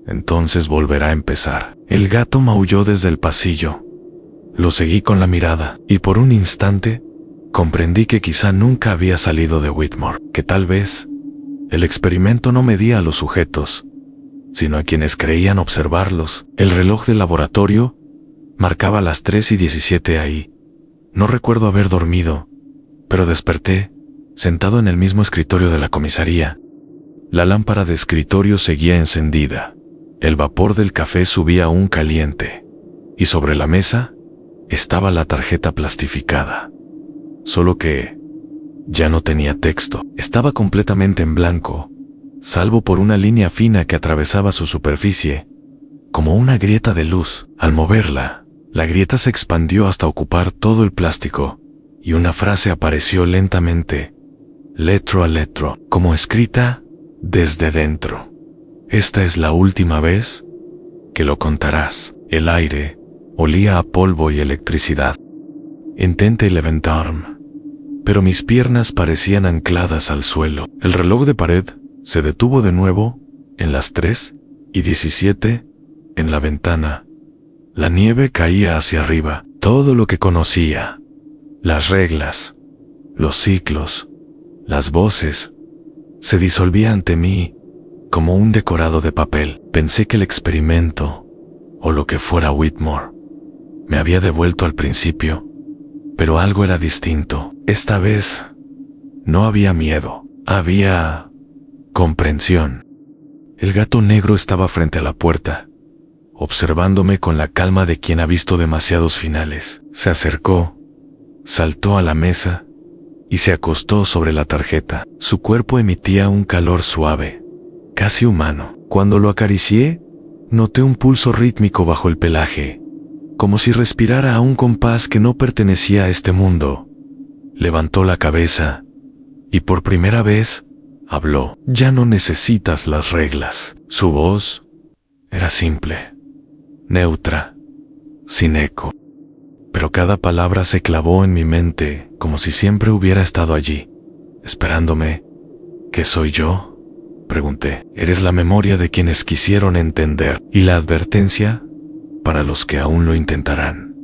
Entonces volverá a empezar. El gato maulló desde el pasillo. Lo seguí con la mirada, y por un instante, comprendí que quizá nunca había salido de Whitmore, que tal vez el experimento no medía a los sujetos, sino a quienes creían observarlos. El reloj del laboratorio marcaba las 3:17 ahí. No recuerdo haber dormido, pero desperté, sentado en el mismo escritorio de la comisaría. La lámpara de escritorio seguía encendida. El vapor del café subía aún caliente, y sobre la mesa estaba la tarjeta plastificada. Solo que ya no tenía texto. Estaba completamente en blanco, salvo por una línea fina que atravesaba su superficie, como una grieta de luz. Al moverla, la grieta se expandió hasta ocupar todo el plástico, y una frase apareció lentamente, letra a letra, como escrita desde dentro. Esta es la última vez que lo contarás. El aire olía a polvo y electricidad. Intenté levantarme, pero mis piernas parecían ancladas al suelo. El reloj de pared se detuvo de nuevo en las 3:17. En la ventana, la nieve caía hacia arriba. Todo lo que conocía, las reglas, los ciclos, las voces, se disolvía ante mí como un decorado de papel. Pensé que el experimento, o lo que fuera Whitmore, me había devuelto al principio, pero algo era distinto. Esta vez no había miedo, había comprensión. El gato negro estaba frente a la puerta, observándome con la calma de quien ha visto demasiados finales. Se acercó, saltó a la mesa y se acostó sobre la tarjeta. Su cuerpo emitía un calor suave, casi humano. Cuando lo acaricié, noté un pulso rítmico bajo el pelaje, como si respirara a un compás que no pertenecía a este mundo. Levantó la cabeza y por primera vez habló. Ya no necesitas las reglas. Su voz era simple, neutra, sin eco. Pero cada palabra se clavó en mi mente como si siempre hubiera estado allí, esperándome. ¿Qué soy yo?, pregunté. Eres la memoria de quienes quisieron entender, y la advertencia para los que aún lo intentarán.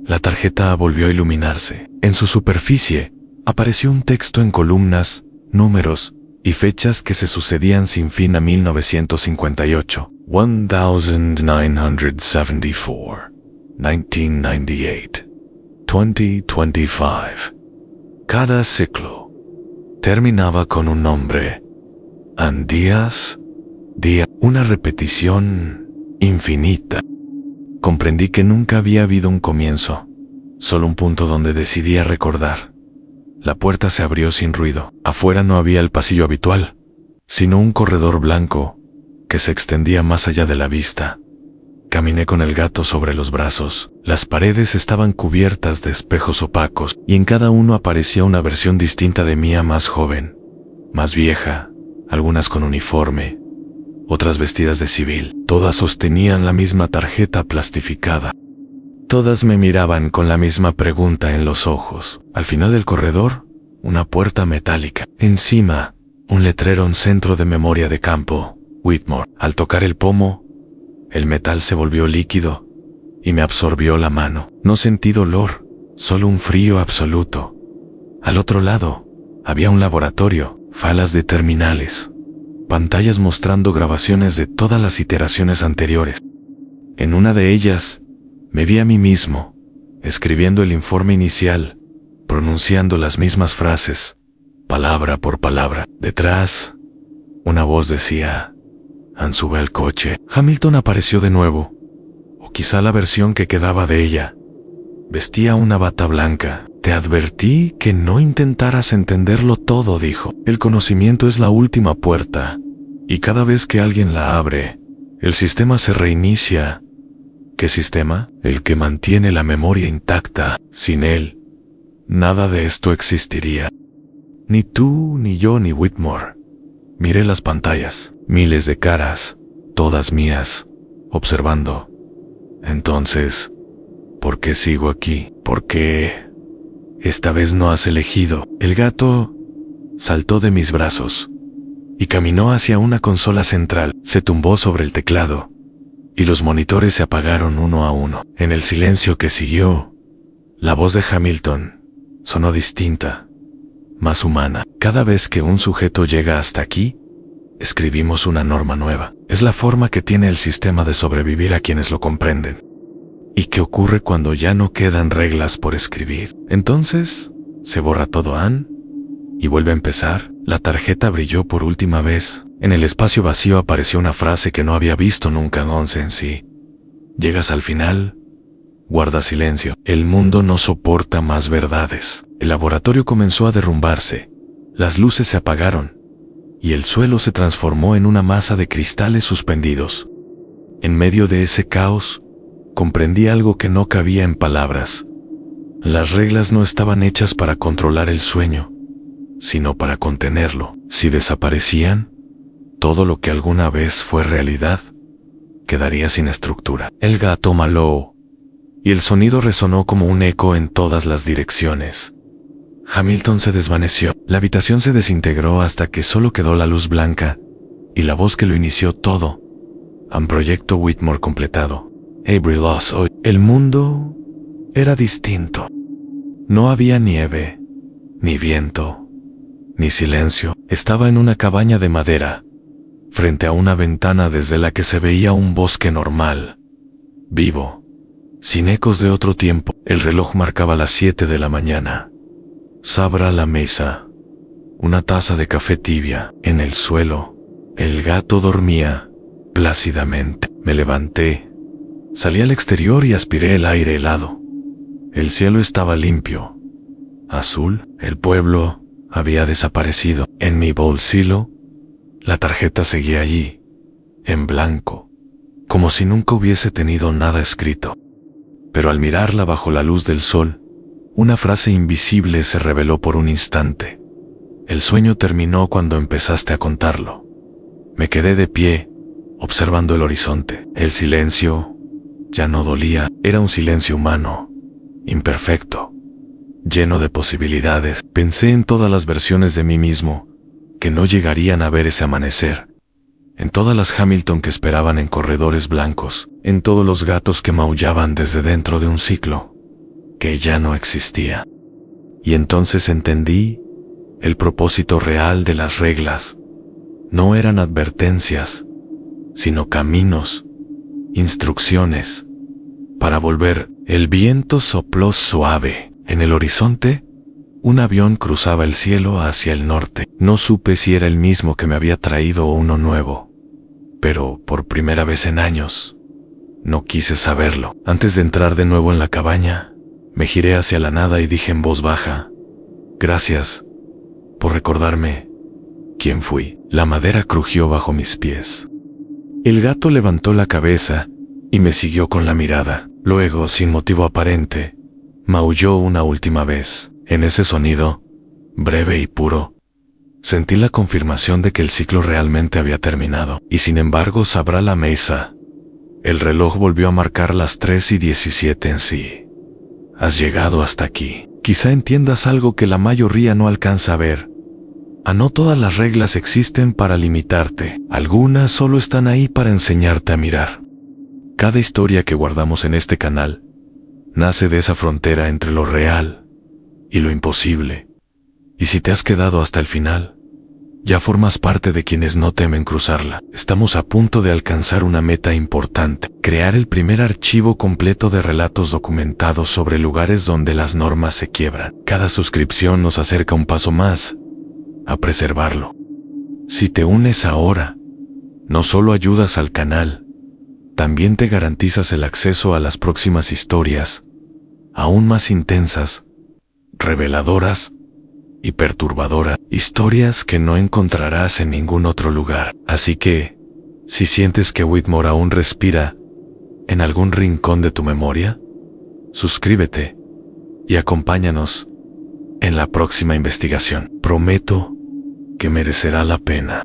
La tarjeta volvió a iluminarse. En su superficie apareció un texto en columnas, números y fechas que se sucedían sin fin a 1958, 1974, 1998, 2025. Cada ciclo terminaba con un nombre. Días, día, una repetición infinita. Comprendí que nunca había habido un comienzo, solo un punto donde decidía recordar. La puerta se abrió sin ruido. Afuera no había el pasillo habitual, sino un corredor blanco que se extendía más allá de la vista. Caminé con el gato sobre los brazos. Las paredes estaban cubiertas de espejos opacos, y en cada uno aparecía una versión distinta de mí, más joven, más vieja, algunas con uniforme, otras vestidas de civil. Todas sostenían la misma tarjeta plastificada. Todas me miraban con la misma pregunta en los ojos. Al final del corredor, una puerta metálica. Encima, un letrero en Centro de Memoria de Campo, Whitmore. Al tocar el pomo, el metal se volvió líquido y me absorbió la mano. No sentí dolor, solo un frío absoluto. Al otro lado, había un laboratorio, falas de terminales, pantallas mostrando grabaciones de todas las iteraciones anteriores. En una de ellas, me vi a mí mismo, escribiendo el informe inicial, pronunciando las mismas frases, palabra por palabra. Detrás, una voz decía: «Han, sube al coche». Hamilton apareció de nuevo, o quizá la versión que quedaba de ella. Vestía una bata blanca. «Te advertí que no intentaras entenderlo todo», dijo. «El conocimiento es la última puerta, y cada vez que alguien la abre, el sistema se reinicia». ¿Qué sistema? El que mantiene la memoria intacta. Sin él, nada de esto existiría. Ni tú, ni yo, ni Whitmore. Miré las pantallas, miles de caras, todas mías, observando. Entonces, ¿por qué sigo aquí? ¿Por qué esta vez no has elegido? El gato saltó de mis brazos y caminó hacia una consola central. Se tumbó sobre el teclado y los monitores se apagaron uno a uno. En el silencio que siguió, la voz de Hamilton sonó distinta, más humana. «Cada vez que un sujeto llega hasta aquí, escribimos una norma nueva. Es la forma que tiene el sistema de sobrevivir a quienes lo comprenden. ¿Y qué ocurre cuando ya no quedan reglas por escribir? Entonces, se borra todo, Ann, y vuelve a empezar». La tarjeta brilló por última vez. En el espacio vacío apareció una frase que no había visto nunca en Once en sí. «Llegas al final, guarda silencio. El mundo no soporta más verdades». El laboratorio comenzó a derrumbarse. Las luces se apagaron, y el suelo se transformó en una masa de cristales suspendidos. En medio de ese caos, comprendí algo que no cabía en palabras. Las reglas no estaban hechas para controlar el sueño, sino para contenerlo. Si desaparecían, todo lo que alguna vez fue realidad quedaría sin estructura. El gato maló, y el sonido resonó como un eco en todas las direcciones. Hamilton se desvaneció. La habitación se desintegró hasta que solo quedó la luz blanca y la voz que lo inició todo. Un proyecto Whitmore completado. Avery Loss hoy. El mundo era distinto. No había nieve, ni viento, ni silencio. Estaba en una cabaña de madera, frente a una ventana desde la que se veía un bosque normal, vivo, sin ecos de otro tiempo. El reloj marcaba las 7 de la mañana. Sabra la mesa, una taza de café tibia. En el suelo, el gato dormía plácidamente. Me levanté, salí al exterior y aspiré el aire helado. El cielo estaba limpio, azul. El pueblo había desaparecido. En mi bolsillo, la tarjeta seguía allí, en blanco, como si nunca hubiese tenido nada escrito. Pero al mirarla bajo la luz del sol, una frase invisible se reveló por un instante. El sueño terminó cuando empezaste a contarlo. Me quedé de pie, observando el horizonte. El silencio ya no dolía. Era un silencio humano, imperfecto, lleno de posibilidades. Pensé en todas las versiones de mí mismo que no llegarían a ver ese amanecer, en todas las Hamilton que esperaban en corredores blancos, en todos los gatos que maullaban desde dentro de un ciclo que ya no existía. Y entonces entendí el propósito real de las reglas. No eran advertencias, sino caminos, instrucciones, para volver. El viento sopló suave. En el horizonte, un avión cruzaba el cielo hacia el norte. No supe si era el mismo que me había traído o uno nuevo, pero por primera vez en años, no quise saberlo. Antes de entrar de nuevo en la cabaña, me giré hacia la nada y dije en voz baja: «Gracias por recordarme quién fui». La madera crujió bajo mis pies. El gato levantó la cabeza y me siguió con la mirada. Luego, sin motivo aparente, maulló una última vez. En ese sonido, breve y puro, sentí la confirmación de que el ciclo realmente había terminado. Y sin embargo, sabrá la mesa. El reloj volvió a marcar las 3:17 en sí. Has llegado hasta aquí. Quizá entiendas algo que la mayoría no alcanza a ver. No todas las reglas existen para limitarte. Algunas solo están ahí para enseñarte a mirar. Cada historia que guardamos en este canal nace de esa frontera entre lo real y lo imposible. Y si te has quedado hasta el final, Ya formas parte de quienes no temen cruzarla. Estamos a punto de alcanzar una meta importante: crear el primer archivo completo de relatos documentados sobre lugares donde las normas se quiebran. Cada suscripción nos acerca un paso más a preservarlo. Si te unes ahora, no solo ayudas al canal, también te garantizas el acceso a las próximas historias, aún más intensas, reveladoras y perturbadoras, historias que no encontrarás en ningún otro lugar. Así que, si sientes que Whitmore aún respira en algún rincón de tu memoria, suscríbete y acompáñanos en la próxima investigación. Prometo que merecerá la pena.